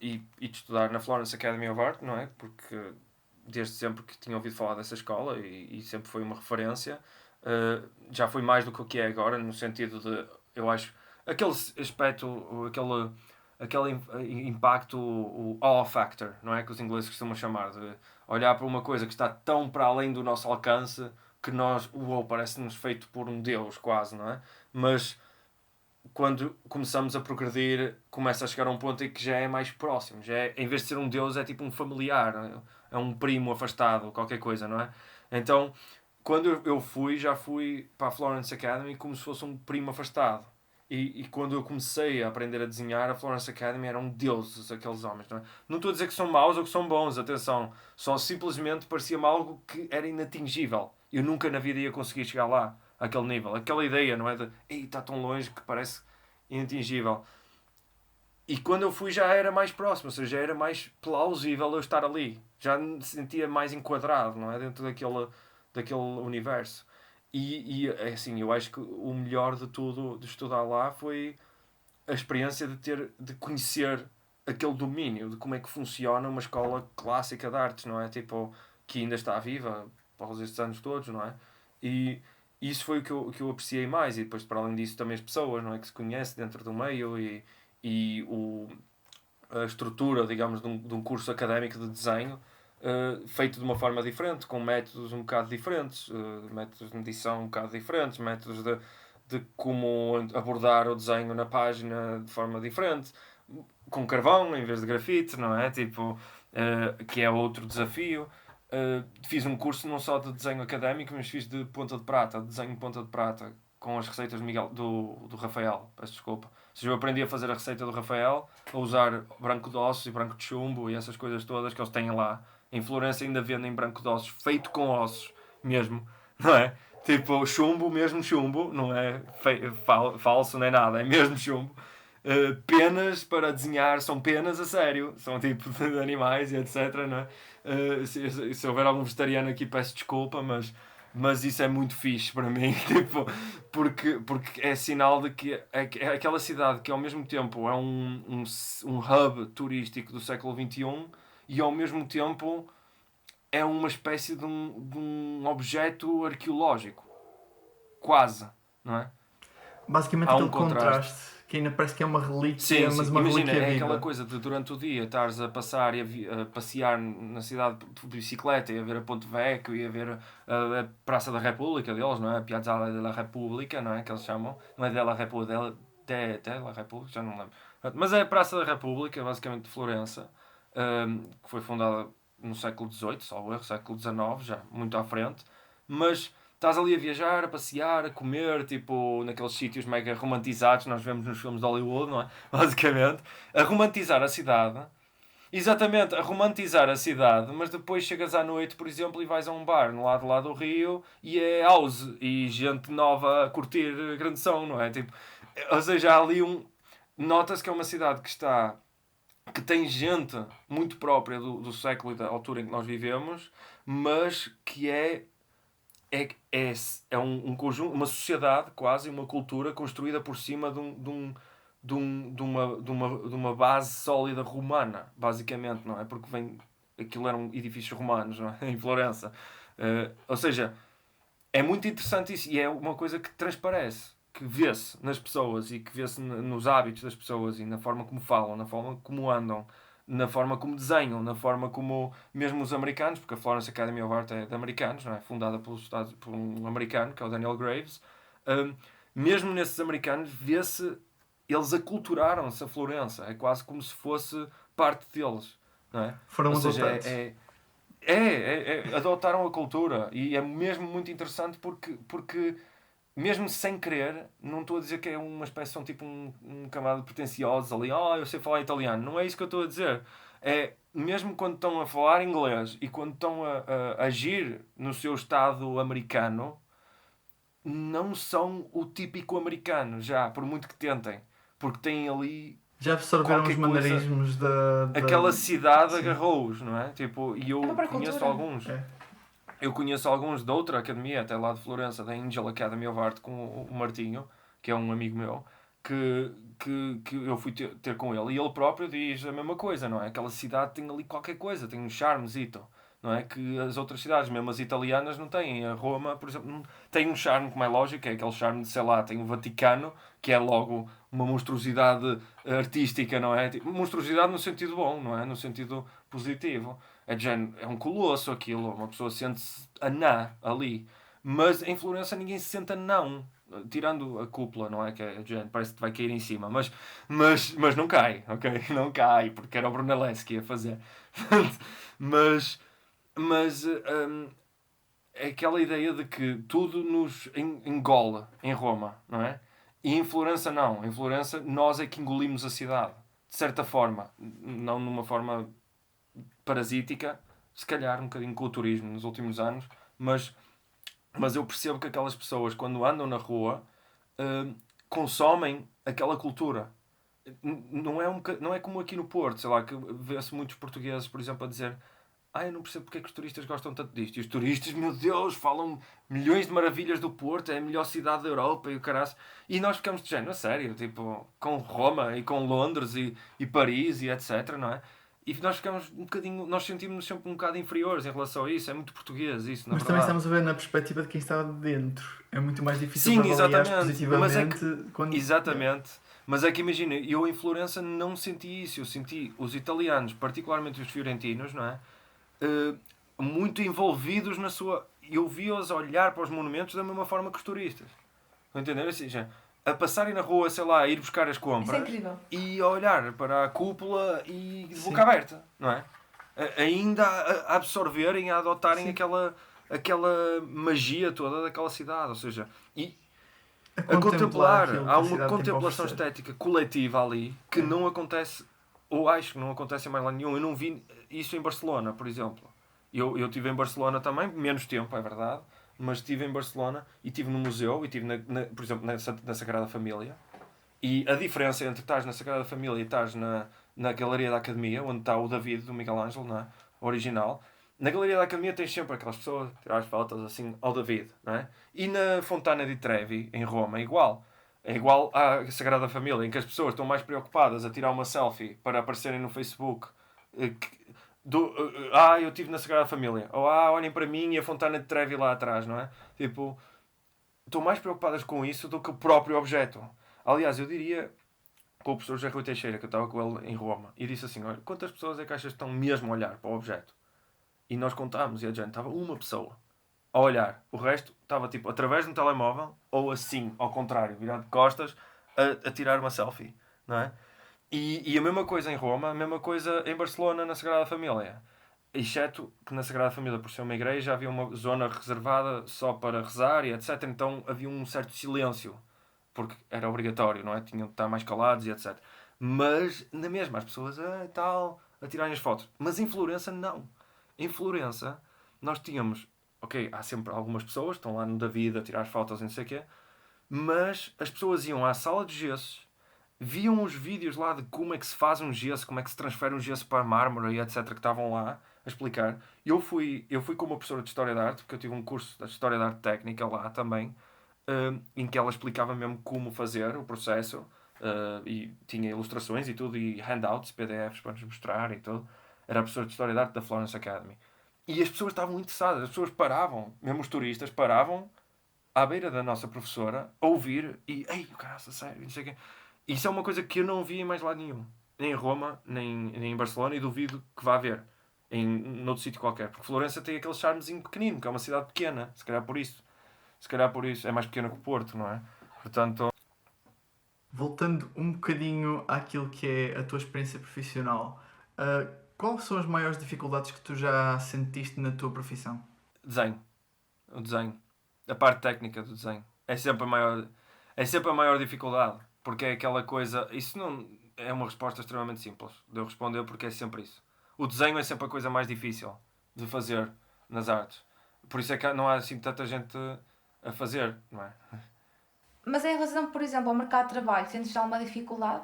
e de estudar na Florence Academy of Art, não é? Porque desde sempre que tinha ouvido falar dessa escola e sempre foi uma referência. Já foi mais do que o que é agora, no sentido de, eu acho, aquele aspecto, aquele impacto, o awe factor, não é? Que os ingleses costumam chamar, de olhar para uma coisa que está tão para além do nosso alcance que nós, parece-nos feito por um Deus, quase, não é? Mas quando começamos a progredir, começa a chegar a um ponto em que já é mais próximo. Já é, em vez de ser um Deus, é tipo um familiar, é um primo afastado, qualquer coisa, não é? Então, quando eu fui, já fui para a Florence Academy como se fosse um primo afastado. E quando eu comecei a aprender a desenhar, a Florence Academy eram deuses, aqueles homens. Não é? Não estou a dizer que são maus ou que são bons, atenção. Só simplesmente parecia-me algo que era inatingível. Eu nunca na vida ia conseguir chegar lá, àquele nível. Aquela ideia, não é? De, ei, está tão longe que parece inatingível. E quando eu fui já era mais próximo, ou seja, já era mais plausível eu estar ali. Já me sentia mais enquadrado, não é? Dentro daquele universo. E assim, eu acho que o melhor de tudo de estudar lá foi a experiência de conhecer aquele domínio, de como é que funciona uma escola clássica de artes, não é? Tipo, que ainda está viva após estes anos todos, não é? E isso foi o que eu apreciei mais. E depois, para além disso, também as pessoas, não é? Que se conhecem dentro do meio e a estrutura, digamos, de um curso académico de desenho feito de uma forma diferente, com métodos um bocado diferentes, métodos de medição um bocado diferentes, métodos de como abordar o desenho na página de forma diferente, com carvão em vez de grafite, não é? Tipo, que é outro desafio. Fiz um curso não só de desenho académico, mas fiz de ponta de prata, de desenho de ponta de prata, com as receitas do Rafael, peço desculpa. Ou seja, eu aprendi a fazer a receita do Rafael, a usar branco de ossos e branco de chumbo e essas coisas todas que eles têm lá. Em Florença ainda vendem branco de ossos, feito com ossos mesmo, não é? Tipo, chumbo, mesmo chumbo, não é falso nem nada, é mesmo chumbo. Penas para desenhar, são penas a sério, são tipo de animais e etc, não é? Se houver algum vegetariano aqui peço desculpa, mas isso é muito fixe para mim, tipo, porque é sinal de que é aquela cidade que ao mesmo tempo é um hub turístico do século XXI e ao mesmo tempo é uma espécie de um objeto arqueológico, quase, não é? Basicamente Há aquele contraste. contraste que ainda parece que é uma relíquia, Sim, mas sim. uma Imagina, relíquia é viva. aquela coisa de durante o dia estares a passar e a passear na cidade de bicicleta e a ver a Ponte Vecchio e a ver a Praça da República deles, não é? A Piazzale della Repubblica, não é? Que eles chamam. Não é della República, della República, já não me lembro. Mas é a Praça da República, basicamente de Florença, que foi fundada no século XVIII, salvo erro, século XIX, já muito à frente, mas estás ali a viajar, a passear, a comer, tipo, naqueles sítios mega romantizados que nós vemos nos filmes de Hollywood, não é? Basicamente, a romantizar a cidade. Exatamente, a romantizar a cidade, mas depois chegas à noite, por exemplo, e vais a um bar no lado lá do Rio e é house e gente nova a curtir grande som, não é? Tipo, ou seja, há ali um. Nota-se que é uma cidade que tem gente muito própria do século e da altura em que nós vivemos, mas que é um conjunto, uma sociedade quase, uma cultura construída por cima de uma base sólida romana, basicamente, não é? Porque aquilo eram edifícios romanos, não é? Em Florença. Ou seja, é muito interessante isso e é uma coisa que transparece, que vê-se nas pessoas e que vê-se nos hábitos das pessoas e na forma como falam, na forma como andam, na forma como desenham, na forma como mesmo os americanos, porque a Florence Academy of Art é de americanos, não é? Fundada por um americano, que é o Daniel Graves. Mesmo nesses americanos vê-se, eles aculturaram-se a Florença, é quase como se fosse parte deles, não é? Foram Ou seja, adotados. adotaram a cultura e é mesmo muito interessante porque mesmo sem querer, não estou a dizer que é uma espécie, são tipo um camada de pretenciosos ali, eu sei falar italiano, não é isso que eu estou a dizer. É, mesmo quando estão a falar inglês e quando estão a agir no seu estado americano, não são o típico americano, já, por muito que tentem. Porque têm ali Já absorveram os qualquer coisa. maneirismos da... Aquela cidade Sim. agarrou-os, não é? Tipo, e eu É para a conheço cultura. alguns. É. Eu conheço alguns de outra academia, até lá de Florença, da Angel Academy of Art, com o Martinho, que é um amigo meu, que eu fui ter com ele. E ele próprio diz a mesma coisa, não é? Aquela cidade tem ali qualquer coisa, tem um charmezito, não é? Que as outras cidades, mesmo as italianas, não têm. A Roma, por exemplo, tem um charme, como é lógico, é aquele charme de, sei lá, tem o Vaticano, que é logo uma monstruosidade artística, não é? Tipo, monstruosidade no sentido bom, não é? No sentido positivo. É um colosso aquilo, uma pessoa sente-se anã ali. Mas em Florença ninguém se sente anão. Tirando a cúpula, não é? Que é, parece que vai cair em cima. Mas não cai, ok? Não cai, porque era o Brunelleschi a fazer. mas é aquela ideia de que tudo nos engole em Roma, não é? E em Florença não. Em Florença nós é que engolimos a cidade. De certa forma. Não numa forma parasítica, se calhar um bocadinho com o turismo nos últimos anos, mas eu percebo que aquelas pessoas, quando andam na rua, consomem aquela cultura. Não é como aqui no Porto, sei lá, que vê-se muitos portugueses, por exemplo, a dizer eu não percebo porque é que os turistas gostam tanto disto. E os turistas, meu Deus, falam milhões de maravilhas do Porto, é a melhor cidade da Europa e o caraço. E nós ficamos de género, a sério, tipo, com Roma e com Londres e Paris e etc, não é? E nós ficamos um bocadinho, nós sentimos-nos sempre um bocado inferiores em relação a isso, é muito português isso, na Mas também verdade. estamos a ver na perspectiva de quem está dentro. É muito mais difícil Sim, de avaliar exatamente. positivamente quando... Exatamente. Mas é que imagina, eu em Florença não senti isso, eu senti os italianos, particularmente os fiorentinos, não é? Muito envolvidos na sua... Eu vi-os olhar para os monumentos da mesma forma que os turistas. Estão a entender? Ou seja, a passarem na rua, sei lá, a ir buscar as Isso é compras incrível. e a olhar para a cúpula e de Sim. boca aberta, não é? Ainda a absorverem, a adotarem Sim. aquela magia toda daquela cidade. Ou seja, e A a contemplar, aquilo que há a uma cidade tem para contemplação oferecer. estética coletiva ali que não acontece, ou acho que não acontece em mais lado nenhum. Eu não vi isso em Barcelona, por exemplo. Eu estive em Barcelona também, menos tempo, é verdade, mas estive em Barcelona e estive no museu, e estive, por exemplo, na Sagrada Família. E a diferença entre estás na Sagrada Família e estás na Galeria da Academia, onde está o David do Miguel Ângelo, não é? O original. Na Galeria da Academia tens sempre aquelas pessoas a tirar as fotos assim ao David, não é? E na Fontana di Trevi, em Roma, é igual. É igual à Sagrada Família, em que as pessoas estão mais preocupadas a tirar uma selfie para aparecerem no Facebook. Eu estive na Sagrada Família. Ou olhem para mim e a Fontana de Trevi lá atrás, não é? Tipo, estão mais preocupadas com isso do que o próprio objeto. Aliás, eu diria com o professor José Rui Teixeira, que eu estava com ele em Roma, e disse assim: olha, quantas pessoas é que achas que estão mesmo a olhar para o objeto? E nós contámos, e a gente estava uma pessoa a olhar. O resto estava tipo através de um telemóvel, ou assim, ao contrário, virado de costas, a tirar uma selfie, não é? E a mesma coisa em Roma, a mesma coisa em Barcelona, na Sagrada Família. exceto que na Sagrada Família, por ser uma igreja, havia uma zona reservada só para rezar e etc. Então havia um certo silêncio, porque era obrigatório, não é? Tinham de estar mais calados e etc. Mas, na mesma, as pessoas, tal, a tirarem as fotos. Mas em Florença, não. Em Florença, nós tínhamos, ok, há sempre algumas pessoas que estão lá no David a tirar fotos e não sei o quê, mas as pessoas iam à sala de gessos, viam os vídeos lá de como é que se faz um gesso, como é que se transfere um gesso para mármore e etc. que estavam lá a explicar. Eu fui com uma professora de História da Arte, porque eu tive um curso de História da Arte Técnica lá também, em que ela explicava mesmo como fazer o processo, e tinha ilustrações e tudo, e handouts, PDFs para nos mostrar e tudo. Era a professora de História da Arte da Florence Academy. E as pessoas estavam interessadas, as pessoas paravam, mesmo os turistas paravam à beira da nossa professora a ouvir e, ei, o cara, sério, não sei o quê. Isso é uma coisa que eu não vi em mais lado nenhum. Nem em Roma, nem em Barcelona, e duvido que vá haver noutro sítio qualquer. Porque Florença tem aquele charmezinho pequenino, que é uma cidade pequena. Se calhar por isso. Se calhar por isso. É mais pequena que o Porto, não é? Portanto, Voltando um bocadinho àquilo que é a tua experiência profissional, quais são as maiores dificuldades que tu já sentiste na tua profissão? desenho. O desenho. A parte técnica do desenho. É sempre a maior dificuldade. Porque é aquela coisa... Isso não é uma resposta extremamente simples de eu responder, porque é sempre isso. O desenho é sempre a coisa mais difícil de fazer nas artes. Por isso é que não há assim tanta gente a fazer, não é? Mas em relação, por exemplo, ao mercado de trabalho, sentes alguma dificuldade?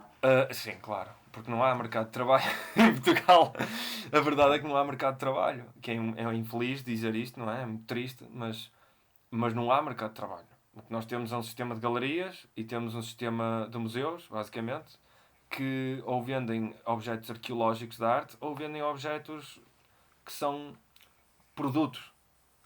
Sim, claro. Porque não há mercado de trabalho em Portugal. A verdade é que não há mercado de trabalho. Que é infeliz dizer isto, não é? É muito triste, mas não há mercado de trabalho. O que nós temos é um sistema de galerias e temos um sistema de museus, basicamente, que ou vendem objetos arqueológicos da arte ou vendem objetos que são produtos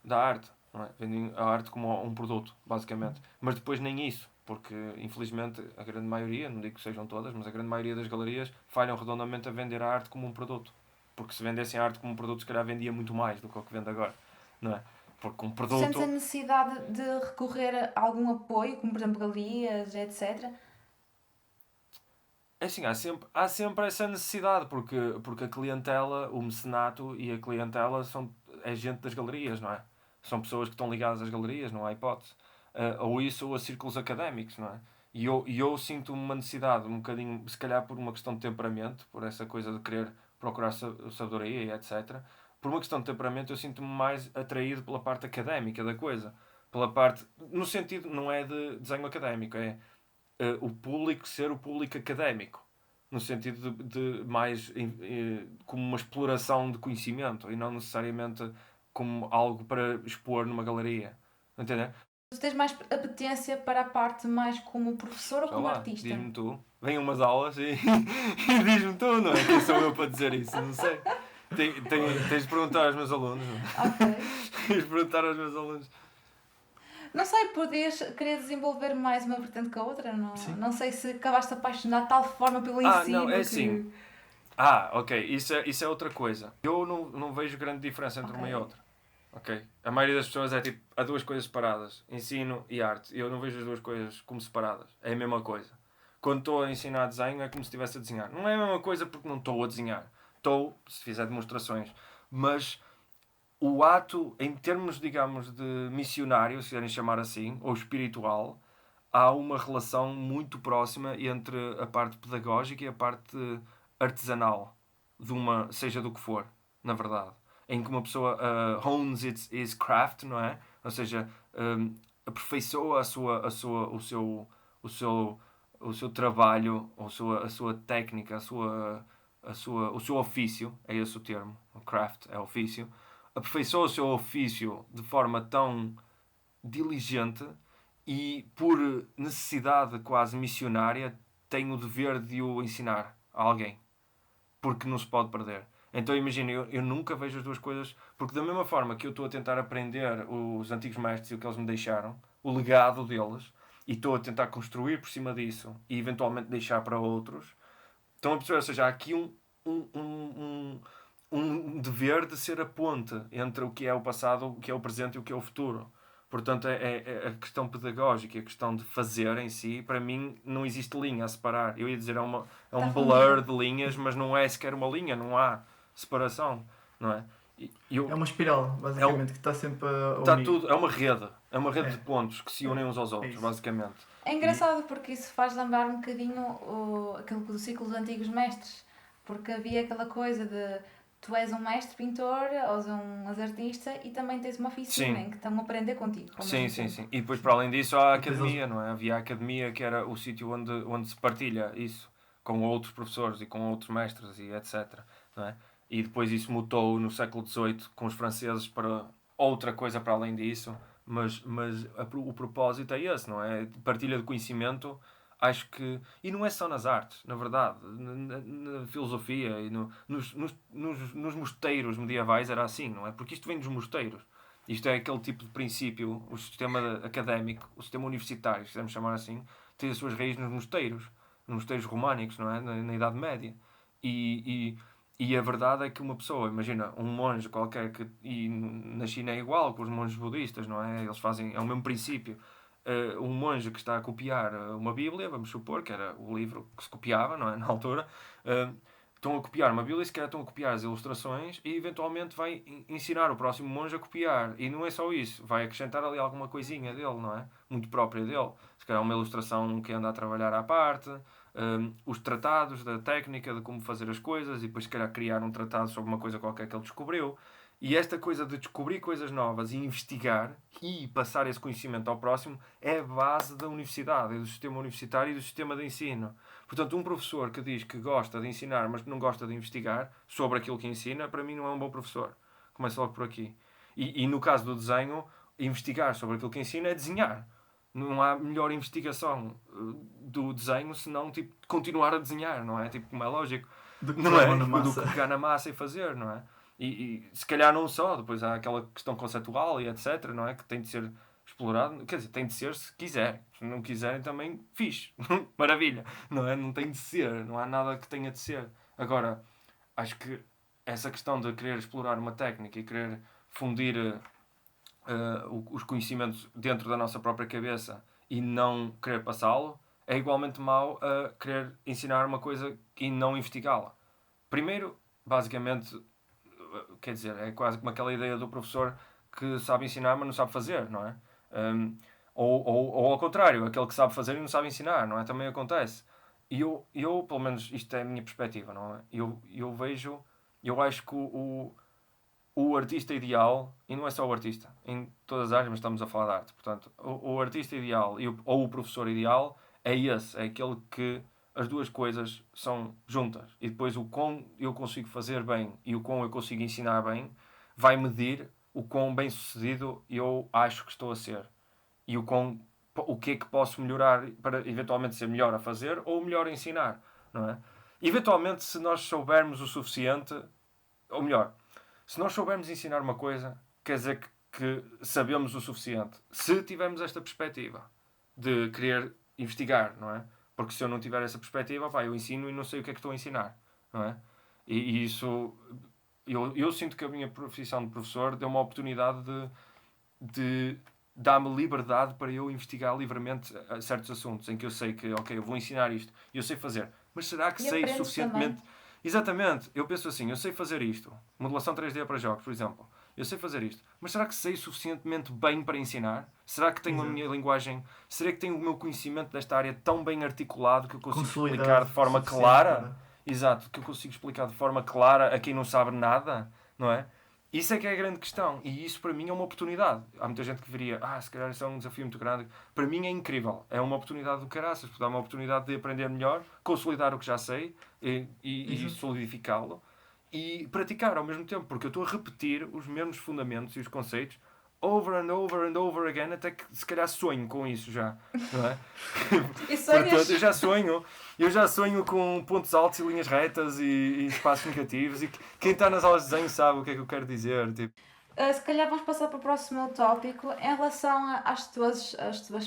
da arte. Não é? Vendem a arte como um produto, basicamente. Mas depois nem isso, porque infelizmente a grande maioria, não digo que sejam todas, mas a grande maioria das galerias falham redondamente a vender a arte como um produto. Porque se vendessem a arte como um produto, se calhar vendia muito mais do que o que vende agora. Não é? Porque um Sentes a produto. necessidade de recorrer a algum apoio, como por exemplo galerias, etc. É assim, há sempre essa necessidade, porque a clientela, o mecenato e a clientela é gente das galerias, não é? São pessoas que estão ligadas às galerias, não há hipótese. Ou isso ou a círculos académicos, não é? E eu sinto uma necessidade, um bocadinho, se calhar por uma questão de temperamento, por essa coisa de querer procurar sabedoria e etc. Por uma questão de temperamento, eu sinto-me mais atraído pela parte académica da coisa. Pela parte, no sentido, não é de desenho académico, é o público ser o público académico, no sentido de mais como uma exploração de conhecimento e não necessariamente como algo para expor numa galeria. Entendeu? Tu tens mais apetência para a parte mais como professor ou Sei como lá, artista? diz-me tu. Vem umas aulas e diz-me tu, não é? Quem sou eu para dizer isso? Não sei. Tens de perguntar aos meus alunos. Ok. Tens de perguntar aos meus alunos. Não sei, podias querer desenvolver mais uma vertente que a outra? Não, Sim. não sei se acabaste apaixonado de tal forma pelo Ah, ensino não, é que... assim. Ok, isso é outra coisa. Eu não vejo grande diferença entre uma e Ok. outra. Ok? A maioria das pessoas é tipo, há duas coisas separadas: ensino e arte. Eu não vejo as duas coisas como separadas. É a mesma coisa. Quando estou a ensinar desenho, é como se estivesse a desenhar. Não é a mesma coisa porque não estou a desenhar. Estou, se fizer demonstrações. Mas o ato, em termos, digamos, de missionário, se quiserem chamar assim, ou espiritual, há uma relação muito próxima entre a parte pedagógica e a parte artesanal, seja do que for, na verdade. Em que uma pessoa hones its craft, não é? Ou seja, aperfeiçoa o seu, o seu trabalho, a sua técnica, o seu ofício, é esse o termo, o craft é ofício, aperfeiçoa o seu ofício de forma tão diligente e por necessidade quase missionária tem o dever de o ensinar a alguém, porque não se pode perder. Então imagina, eu nunca vejo as duas coisas, porque da mesma forma que eu estou a tentar aprender os antigos mestres e o que eles me deixaram, o legado deles, e estou a tentar construir por cima disso e eventualmente deixar para outros, estão a perceber, ou seja, há aqui um, um, um dever de ser a ponte entre o que é o passado, o que é o presente e o que é o futuro. Portanto, é a questão pedagógica, a questão de fazer em si, para mim, não existe linha a separar. Eu ia dizer, é Está um fundido. blur de linhas, mas não é sequer uma linha, não há separação, não é? É uma espiral, basicamente, que está sempre a Está unir. tudo, é uma rede É. de pontos que se unem uns aos outros, isso. basicamente. É engraçado porque isso faz lembrar um bocadinho aquele do ciclo dos antigos mestres, porque havia aquela coisa de tu és um mestre pintor ou és artista e também tens uma oficina Sim. em que estão a aprender contigo. ao Sim, mesmo sim, tempo. sim. E depois, para além disso, há a E depois academia, não é? Havia a academia que era o sítio onde se partilha isso com outros professores e com outros mestres e etc. Não é? E depois isso mutou no século XVIII com os franceses para outra coisa para além disso. Mas o propósito é esse, não é? Partilha de conhecimento, acho que. E não é só nas artes, na verdade. Na filosofia e nos mosteiros medievais era assim, não é? Porque isto vem dos mosteiros. Isto é aquele tipo de princípio, o sistema académico, o sistema universitário, se quisermos chamar assim, tem as suas raízes nos mosteiros românicos, não é? Na Idade Média. E a verdade é que uma pessoa, imagina, um monge qualquer, e na China é igual com os monges budistas, não é? Eles fazem, é o mesmo princípio. Um monge que está a copiar uma Bíblia, vamos supor, que era o livro que se copiava, não é? Na altura, estão a copiar uma Bíblia, se calhar estão a copiar as ilustrações e eventualmente vai ensinar o próximo monge a copiar. E não é só isso, vai acrescentar ali alguma coisinha dele, não é? Muito própria dele. Se calhar uma ilustração que anda a trabalhar à parte, os tratados da técnica de como fazer as coisas e depois se calhar criar um tratado sobre uma coisa qualquer que ele descobriu. E esta coisa de descobrir coisas novas e investigar e passar esse conhecimento ao próximo é a base da universidade, e do sistema universitário e do sistema de ensino. Portanto, um professor que diz que gosta de ensinar, mas que não gosta de investigar sobre aquilo que ensina, para mim não é um bom professor. Começa logo por aqui. E no caso do desenho, investigar sobre aquilo que ensina é desenhar. Não há melhor investigação do desenho senão tipo, continuar a desenhar, não é? Tipo, como é lógico. Do que Não pegar é? a mão na Do massa. que pegar na massa e fazer, não é? E se calhar não só, depois há aquela questão conceitual e etc, não é? Que tem de ser explorado, quer dizer, tem de ser se quiser. Se não quiserem também, fixe. Maravilha. Não é? Não tem de ser. Não há nada que tenha de ser. Agora, acho que essa questão de querer explorar uma técnica e querer fundir os conhecimentos dentro da nossa própria cabeça e não querer passá-lo é igualmente mau a querer ensinar uma coisa e não investigá-la. Primeiro, basicamente, quer dizer, é quase como aquela ideia do professor que sabe ensinar, mas não sabe fazer, não é? Ou ao contrário, aquele que sabe fazer e não sabe ensinar, não é? Também acontece. E eu pelo menos, isto é a minha perspectiva, não é? Eu vejo, eu acho que o artista ideal, e não é só o artista, em todas as áreas, mas estamos a falar de arte, portanto, o artista ideal ou o professor ideal é esse, é aquele que as duas coisas são juntas. E depois o quão eu consigo fazer bem e o quão eu consigo ensinar bem vai medir o quão bem sucedido eu acho que estou a ser. E o que é que posso melhorar para eventualmente ser melhor a fazer ou melhor a ensinar, não é? Eventualmente, se nós soubermos o suficiente, ou melhor, se nós soubermos ensinar uma coisa, quer dizer que sabemos o suficiente. Se tivermos esta perspectiva de querer investigar, não é? Porque se eu não tiver essa perspectiva, pá, eu ensino e não sei o que é que estou a ensinar, não é? E isso... Eu sinto que a minha profissão de professor deu uma oportunidade de dar-me liberdade para eu investigar livremente certos assuntos em que eu sei que, ok, eu vou ensinar isto e eu sei fazer. Mas será que E sei aprendes suficientemente... também. Exatamente, eu penso assim, eu sei fazer isto, modelação 3D para jogos, por exemplo, eu sei fazer isto, mas será que sei suficientemente bem para ensinar? Será que tenho a minha linguagem, será que tenho o meu conhecimento desta área tão bem articulado que eu consigo explicar de forma clara? Exato, que eu consigo explicar de forma clara a quem não sabe nada, não é? Isso é que é a grande questão, e isso para mim é uma oportunidade. Há muita gente que veria, se calhar isso é um desafio muito grande. Para mim é incrível, é uma oportunidade do caraças, porque dá uma oportunidade de aprender melhor, consolidar o que já sei e solidificá-lo e praticar ao mesmo tempo, porque eu estou a repetir os mesmos fundamentos e os conceitos over and over and over again, até que se calhar sonho com isso já, não é? E sonhas? Portanto, eu já sonho com pontos altos e linhas retas e espaços negativos, e quem está nas aulas de desenho sabe o que é que eu quero dizer, tipo. Se calhar vamos passar para o próximo tópico em relação às tuas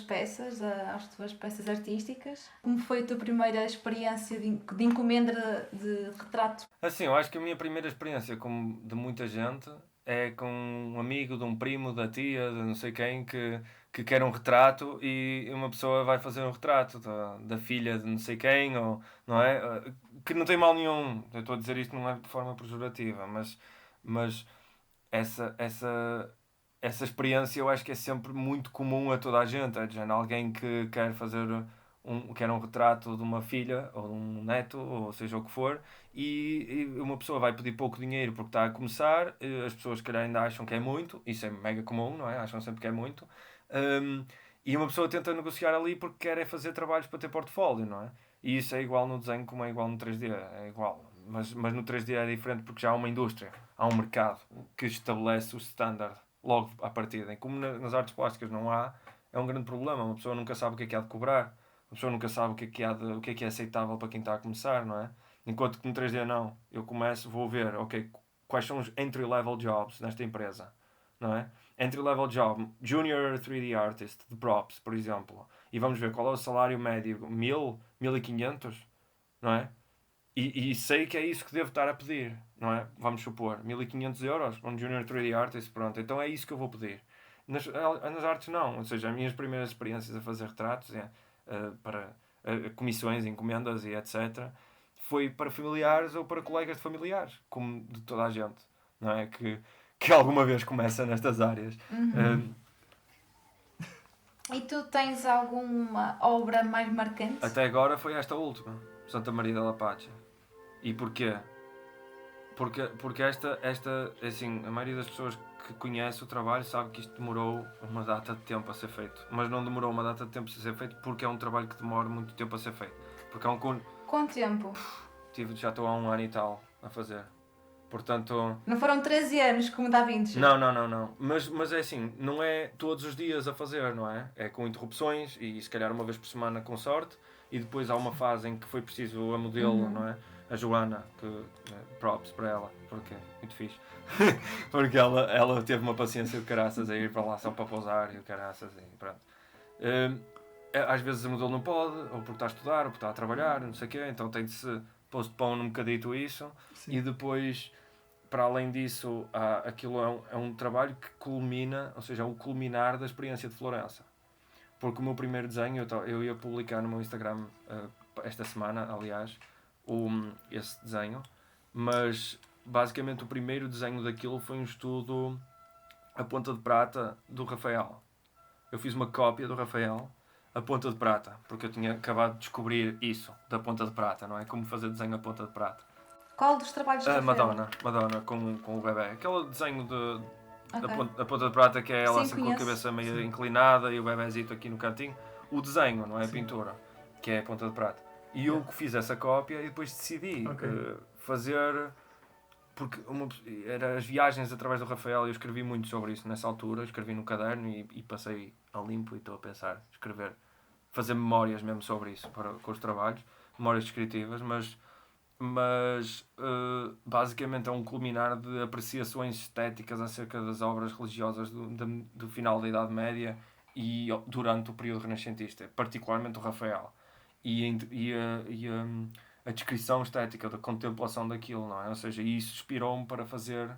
peças, às tuas peças artísticas. Como foi a tua primeira experiência de encomenda de retrato? Assim, eu acho que a minha primeira experiência, como de muita gente, é com um amigo, de um primo, da tia, de não sei quem, que quer um retrato e uma pessoa vai fazer um retrato da filha de não sei quem, ou, não é? Que não tem mal nenhum. Eu estou a dizer isto não é de forma pejorativa, mas essa experiência eu acho que é sempre muito comum a toda a gente. É de género, alguém que quer fazer quer um retrato de uma filha ou de um neto, ou seja o que for, e uma pessoa vai pedir pouco dinheiro porque está a começar, as pessoas se calhar ainda acham que é muito, isso é mega comum, não é? Acham sempre que é muito. Hum, e uma pessoa tenta negociar ali porque quer é fazer trabalhos para ter portfólio, não é? E isso é igual no desenho como é igual no 3D, é igual. Mas no 3D é diferente porque já há uma indústria, há um mercado que estabelece o standard logo à partida. E como nas artes plásticas não há, é um grande problema. Uma pessoa nunca sabe o que há de cobrar, uma pessoa nunca sabe o que é aceitável para quem está a começar, não é? Enquanto que no 3D não. Eu começo, vou ver, ok, quais são os entry-level jobs nesta empresa, não é? Entry-level job, Junior 3D Artist, de props, por exemplo. E vamos ver qual é o salário médio, 1000, 1500, não é? E sei que é isso que devo estar a pedir, não é? Vamos supor, 1500 euros para um Junior 3D Artist, pronto, então é isso que eu vou pedir. Nas artes não, ou seja, as minhas primeiras experiências a fazer retratos para comissões, encomendas e etc. foi para familiares ou para colegas de familiares, como de toda a gente, não é? Que alguma vez começa nestas áreas. E tu tens alguma obra mais marcante? Até agora foi esta última, Santa Maria da Lapacha. E porquê? Porque assim, a maioria das pessoas que conhece o trabalho sabe que isto demorou uma data de tempo a ser feito. Mas não demorou uma data de tempo a ser feito porque é um trabalho que demora muito tempo a ser feito. Porque é um Quanto tempo? já estou há 1 ano e tal a fazer. Portanto... Não foram 13 anos como Da Vinci? Não. Mas é assim, não é todos os dias a fazer, não é? É com interrupções e se calhar uma vez por semana com sorte. E depois há uma fase em que foi preciso a modelo, não é? A Joana, que props para ela, porque é muito fixe. Porque ela teve uma paciência de caraças a ir para lá só para pousar e o caraças e pronto. Às vezes a modelo não pode, ou porque está a estudar, ou porque está a trabalhar, não sei o quê, então tem de se postpone um bocadito isso. Sim. E depois, para além disso, aquilo é um trabalho que culmina, ou seja, é o culminar da experiência de Florença. Porque o meu primeiro desenho, eu ia publicar no meu Instagram esta semana, aliás, esse desenho, mas basicamente o primeiro desenho daquilo foi um estudo a ponta de prata do Rafael. Eu fiz uma cópia do Rafael a ponta de prata, porque eu tinha acabado de descobrir isso, da ponta de prata, não é? Como fazer desenho a ponta de prata. Qual dos trabalhos de Madonna com o bebê. Aquele desenho Ok. a ponta de prata que é ela Sim, assim com a conheço. cabeça meio inclinada e o bebezito aqui no cantinho. O desenho, não é a Sim. pintura, que é a ponta de prata. E eu fiz essa cópia e depois decidi fazer... Porque era as viagens através do Rafael, eu escrevi muito sobre isso nessa altura, escrevi no caderno e passei a limpo e estou a pensar, escrever, fazer memórias mesmo sobre isso com os trabalhos, memórias descritivas, mas basicamente é um culminar de apreciações estéticas acerca das obras religiosas do final da Idade Média e durante o período renascentista, particularmente o Rafael. A descrição estética da contemplação daquilo, não é? Ou seja, isso inspirou-me para fazer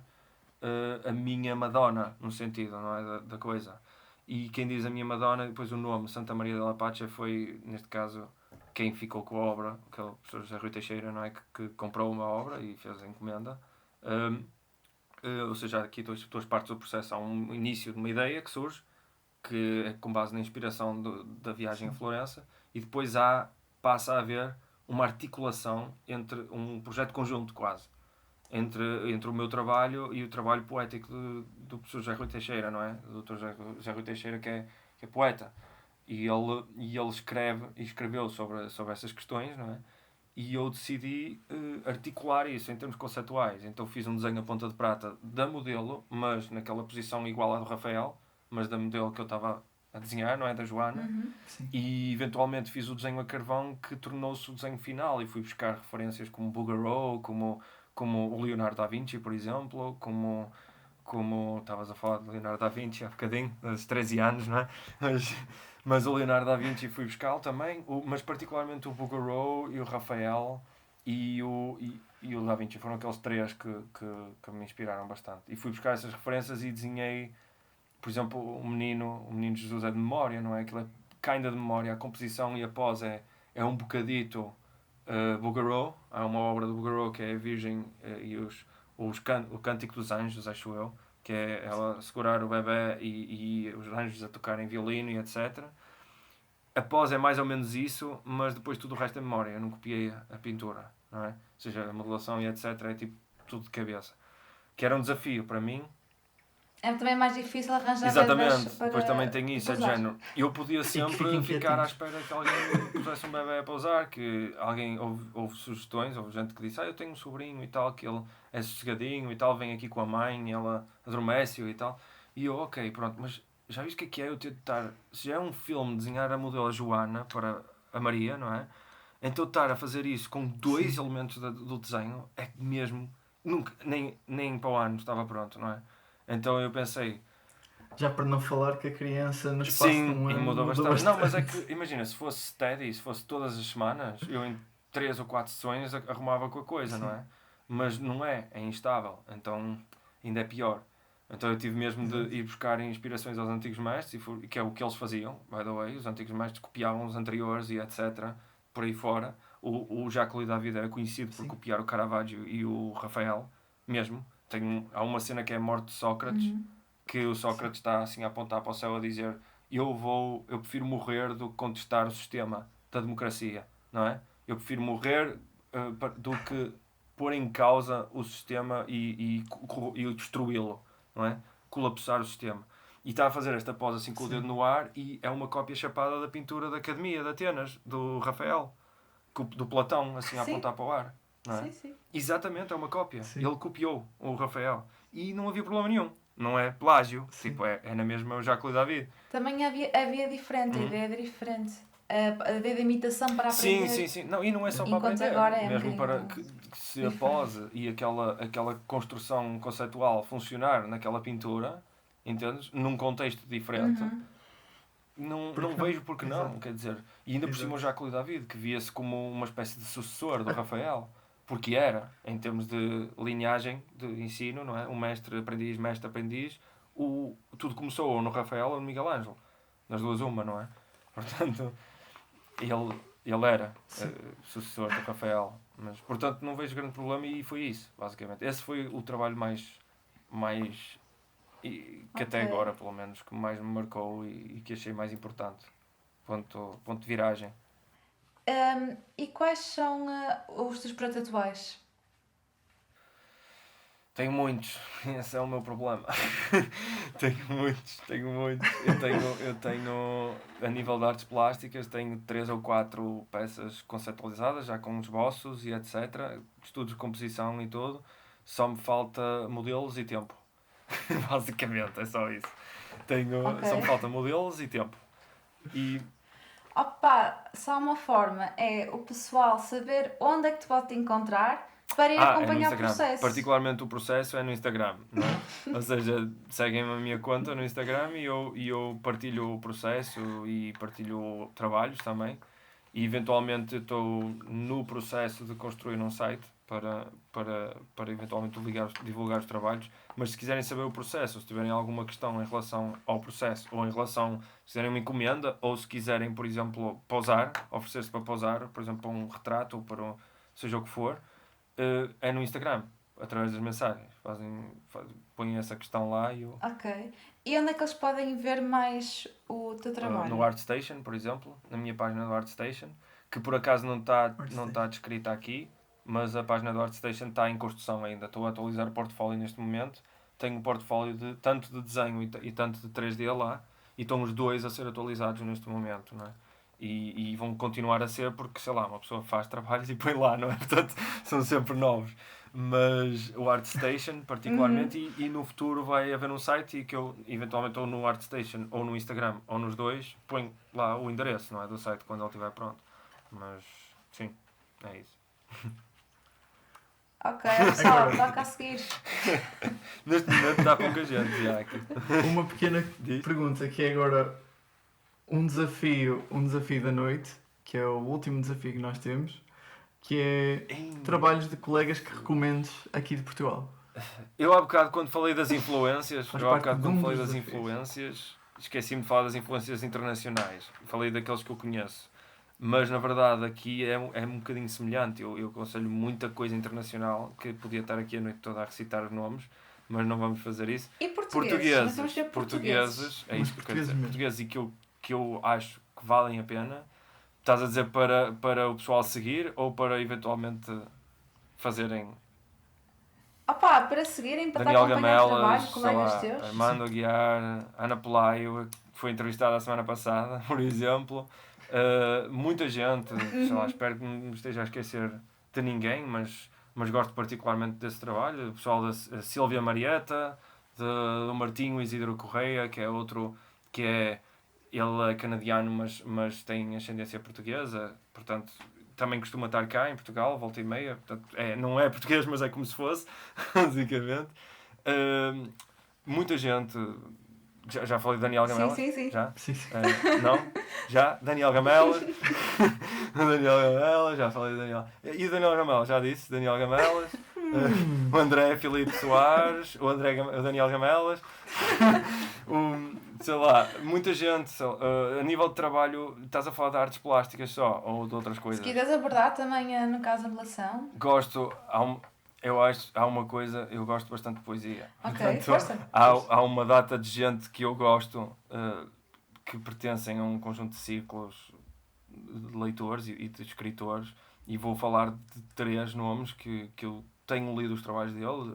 a minha Madonna, no sentido, não é? Da coisa. E quem diz a minha Madonna, depois o nome Santa Maria da Lapacha foi, neste caso, quem ficou com a obra, que é o professor José Rui Teixeira, não é? Que comprou uma obra e fez a encomenda. Ou seja, aqui duas partes do processo. Há um início de uma ideia que surge, que é com base na inspiração da viagem a Florença, e depois passa a haver uma articulação entre um projeto conjunto quase entre o meu trabalho e o trabalho poético do professor José Rui Teixeira, não é? Do Dr. José Rui Teixeira, que é poeta, e ele escreveu sobre essas questões, não é? E eu decidi articular isso em termos conceituais. Então fiz um desenho a ponta de prata da modelo, mas naquela posição igual à do Rafael, mas da modelo que eu estava a desenhar, não é? Da Joana. Sim. E eventualmente fiz o desenho a carvão que tornou-se o desenho final e fui buscar referências como Bouguereau, como o Leonardo da Vinci, por exemplo, como estavas a falar de Leonardo da Vinci há bocadinho, aos 13 anos, não é? Mas o Leonardo da Vinci fui buscar também, mas particularmente o Bouguereau e o Rafael e o da Vinci foram aqueles três que me inspiraram bastante. E fui buscar essas referências e desenhei, por exemplo, o menino Jesus é de memória, não é? Aquilo é kinda de memória, a composição e a pose é um bocadito Bouguereau. Há uma obra do Bouguereau que é a Virgem e o Cântico dos Anjos, acho eu, que é ela segurar o bebê e os anjos a tocarem violino e etc. A pós é mais ou menos isso, mas depois tudo o resto é memória. Eu não copiei a pintura, não é? Ou seja, a modelação e etc. é tipo tudo de cabeça. Que era um desafio para mim. É também mais difícil arranjar Exatamente, bebés para depois também tem isso, é de pousar. género. Eu podia sempre fiquem ficar à quietinhos. espera que alguém pusesse um bebê a pousar, que alguém houve sugestões, houve gente que disse, eu tenho um sobrinho e tal, que ele é sossegadinho e tal, vem aqui com a mãe e ela adormece-o e tal. E eu, ok, pronto, mas já viste o que é eu ter de estar, se já é um filme desenhar a modelo Joana para a Maria, não é? Então estar a fazer isso com dois elementos do desenho é que mesmo, nunca, nem para o ano estava pronto, não é? Então eu pensei, Já para não falar que a criança no espaço de sim, um e ano mudou mudou bastante. Não, mas é bastante. que, imagina, se fosse steady, se fosse todas as semanas, eu em 3 ou 4 sessões arrumava com a coisa, não é? Mas não é instável, então ainda é pior. Então eu tive mesmo de Exato. ir buscar inspirações aos antigos mestres, que é o que eles faziam, by the way. Os antigos mestres copiavam os anteriores e etc. Por aí fora. O Jacques David era conhecido por Sim. copiar o Caravaggio e o Rafael, mesmo. Há uma cena que é a morte de Sócrates, que o Sócrates está assim a apontar para o céu a dizer eu prefiro morrer do que contestar o sistema da democracia, não é? Eu prefiro morrer do que pôr em causa o sistema e destruí-lo, não é? Colapsar o sistema. E está a fazer esta pose assim com o dedo no ar e é uma cópia chapada da pintura da Academia de Atenas, do Rafael, do Platão, assim a Sim. apontar para o ar. Não é? Sim, sim. Exatamente, é uma cópia. Sim. Ele copiou o Rafael. E não havia problema nenhum. Não é plágio. Sim. Tipo, é na mesma o Jacques David. Também havia diferente, a ideia era diferente. A ideia da imitação para Sim, aprender. sim, sim. Não, e não é só para Enquanto aprender. agora é um Mesmo para bocadinho que se a pose e aquela construção conceitual funcionar naquela pintura, entendes? Num contexto diferente. Não não? vejo porque não, Exato. quer dizer. E ainda por cima o Exato. Jacques David, que via-se como uma espécie de sucessor do Rafael. Porque era, em termos de linhagem de ensino, não é? O mestre-aprendiz, mestre-aprendiz. Tudo começou ou no Rafael ou no Miguel Ângelo. Nas duas uma, não é? Portanto, ele era sucessor do Rafael. Mas, portanto, não vejo grande problema e foi isso, basicamente. Esse foi o trabalho mais que até Ok. agora, pelo menos, que mais me marcou e que achei mais importante. Ponto de viragem. E quais são os teus projetos atuais? Tenho muitos, esse é o meu problema. Tenho muitos. Eu tenho, a nível de artes plásticas, tenho 3 ou 4 peças conceptualizadas, já com esboços e etc. Estudos de composição e tudo. Só me falta modelos e tempo. Basicamente, é só isso. Ok. Só me falta modelos e tempo. E Opa, só uma forma é o pessoal saber onde é que te pode encontrar para ir é no acompanhar o Instagram. processo. Particularmente o processo é no Instagram, não é? Ou seja, seguem-me a minha conta no Instagram e eu partilho o processo e partilho trabalhos também. E eventualmente estou no processo de construir um site para eventualmente divulgar os trabalhos. Mas se quiserem saber o processo, se tiverem alguma questão em relação ao processo, ou em relação, se quiserem uma encomenda, ou se quiserem, por exemplo, pousar, oferecer-se para pousar, por exemplo, para um retrato ou para seja o que for, é no Instagram, através das mensagens. Põem essa questão lá e eu. Ok. E onde é que eles podem ver mais o teu trabalho? No ArtStation, por exemplo, na minha página do ArtStation, que por acaso não está descrita aqui, mas a página do ArtStation está em construção ainda. Estou a atualizar o portfólio neste momento. Tenho um portfólio tanto de desenho e tanto de 3D lá, e estão os dois a ser atualizados neste momento, não é? E vão continuar a ser porque, sei lá, uma pessoa faz trabalhos e põe lá, não é? Portanto, são sempre novos. Mas o ArtStation, particularmente, e no futuro vai haver um site e que eu, eventualmente, ou no ArtStation, ou no Instagram, ou nos dois, ponho lá o endereço, não é? Do site quando ele estiver pronto. Mas, sim, é isso. Ok, pessoal, toca a seguir. Neste momento está pouca gente já aqui. Uma pequena Diz? pergunta que é agora um desafio da noite, que é o último desafio que nós temos, que é trabalhos de colegas que recomendes aqui de Portugal. Eu há bocado quando falei das influências, Faz parte de um dos desafios. influências, esqueci-me de falar das influências internacionais. Falei daqueles que eu conheço. Mas na verdade aqui é um bocadinho semelhante. Eu aconselho muita coisa internacional, que podia estar aqui a noite toda a recitar os nomes, mas não vamos fazer isso. E portugueses? Nós vamos ver Portugueses, é Mas isso que eu quero dizer. portugueses mesmo. Portugueses e que eu acho que valem a pena. Estás a dizer para o pessoal seguir ou para eventualmente fazerem Opa, para seguirem, para Daniel estar a acompanhar o trabalho, Gamelas, sei colegas lá, teus. Armando Aguiar, Ana Pelaio, que foi entrevistada a semana passada, por exemplo. Muita gente, sei lá, espero que não me esteja a esquecer de ninguém, mas gosto particularmente desse trabalho. O pessoal da Silvia Marieta, do Martinho Isidro Correia, que é outro que é. Ele é canadiano, mas tem ascendência portuguesa, portanto, também costuma estar cá em Portugal, volta e meia, portanto, não é português, mas é como se fosse, basicamente. Muita gente. Já falei de Daniel Gamelas? Sim. Já? Sim, sim. Não? Já? Daniel Gamelas? Daniel Gamelas, já falei de Daniel. E o Daniel Gamelas, já disse, Daniel Gamelas. O André Filipe Soares, o Daniel Gamelas. Sei lá, muita gente, a nível de trabalho, estás a falar de artes plásticas só, ou de outras coisas? Se quiseres abordar também, no caso, a relação. Gosto, eu acho, há uma coisa, eu gosto bastante de poesia. Ok, Portanto, força. há uma data de gente que eu gosto, que pertencem a um conjunto de ciclos de leitores e de escritores, e vou falar de 3 nomes que eu tenho lido os trabalhos deles,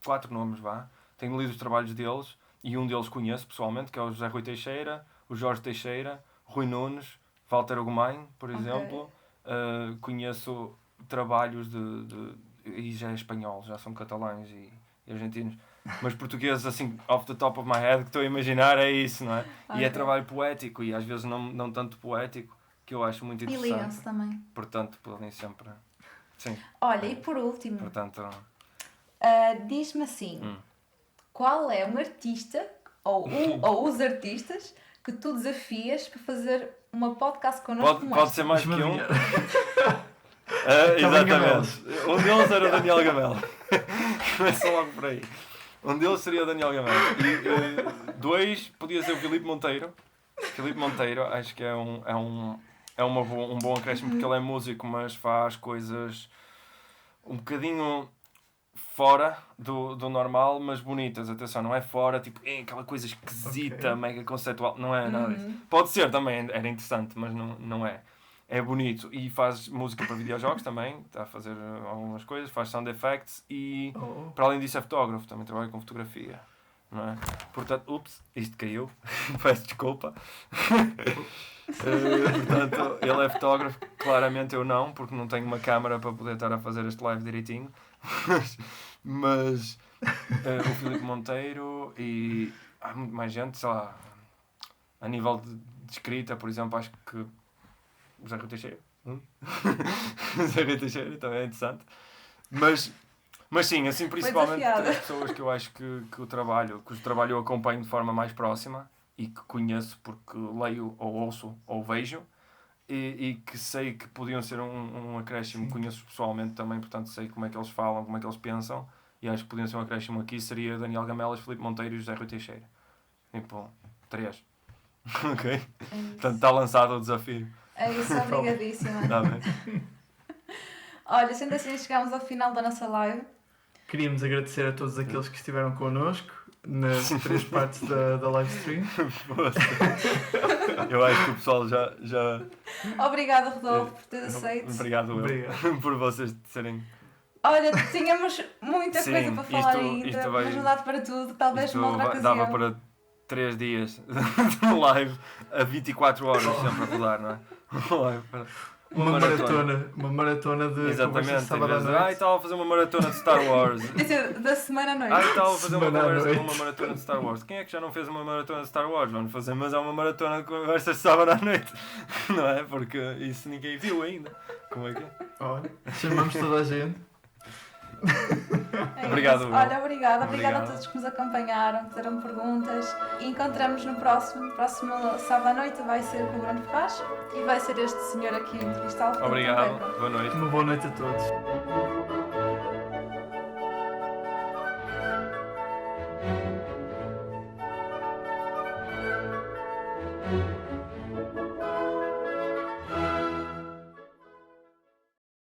4 nomes vá, tenho lido os trabalhos deles, e um deles conheço pessoalmente, que é o José Rui Teixeira, o Jorge Teixeira, Rui Nunes, Walter Ugumem, por exemplo. Conheço trabalhos e já é espanhol, já são catalães e argentinos, mas portugueses assim, off the top of my head, que estou a imaginar é isso, não é? E é trabalho poético e às vezes não tanto poético, que eu acho muito E interessante. ligam-se também. Portanto, podem sempre... Sim, Olha, e por último, portanto... diz-me assim, qual é um artista, ou os artistas, que tu desafias para fazer uma podcast connosco? Pode ser mais que Deixa-me um. adivinhar. Exatamente. Um deles era o Daniel Gamel. Começa logo por aí. Um deles seria o Daniel Gamel. E 2 podia ser o Filipe Monteiro. Filipe Monteiro, acho que é um bom acréscimo, porque ele é músico, mas faz coisas um bocadinho fora do normal, mas bonitas. Atenção, não é fora, tipo, aquela coisa esquisita, mega conceitual. Não é nada disso. Pode ser também, era interessante, mas não é. É bonito e faz música para videojogos também, está a fazer algumas coisas, faz sound effects e, para além disso, é fotógrafo, também trabalha com fotografia, não é? Portanto, isto caiu, peço desculpa. Portanto, ele é fotógrafo, claramente eu não, porque não tenho uma câmara para poder estar a fazer este live direitinho, mas o Filipe Monteiro e há muito mais gente, sei lá, a nível de escrita, por exemplo, acho que José Rui Teixeira. José Rui Teixeira também é interessante. Mas sim, assim, principalmente as pessoas que eu acho cujo trabalho eu acompanho de forma mais próxima e que conheço porque leio ou ouço ou vejo e que sei que podiam ser um acréscimo, conheço pessoalmente também, portanto sei como é que eles falam, como é que eles pensam e acho que podiam ser um acréscimo aqui, seria Daniel Gamelas, Filipe Monteiro e José Rui Teixeira. Tipo, 3. Ok? Portanto, está lançado o desafio. É isso, obrigadíssima. Está bem. Olha, sendo assim, chegamos ao final da nossa live. Queríamos agradecer a todos aqueles que estiveram connosco nas 3 partes da live stream. Eu acho que o pessoal já... Obrigada, Rodolfo, por ter aceito. Obrigado por vocês serem... Olha, tínhamos muita coisa para falar ainda, mas não dá para tudo, talvez numa outra ocasião. Dava para 3 dias de live a 24 horas sempre a rodar, não é? Uma maratona de exatamente, sábado à noite. estava a fazer uma maratona de Star Wars. Da semana à noite. Estava a fazer uma maratona de Star Wars. Quem é que já não fez uma maratona de Star Wars? Vamos fazer, mas é uma maratona de conversas de sábado à noite. Não é? Porque isso ninguém viu ainda. Como é que é? Olha, chamamos toda a gente. Obrigado. Olha, obrigada a todos que nos acompanharam, fizeram perguntas e encontramos no próximo sábado à noite. Vai ser com o Bruno Ferraz e vai ser este senhor aqui entrevistado. Obrigado, boa noite. Uma boa noite a todos.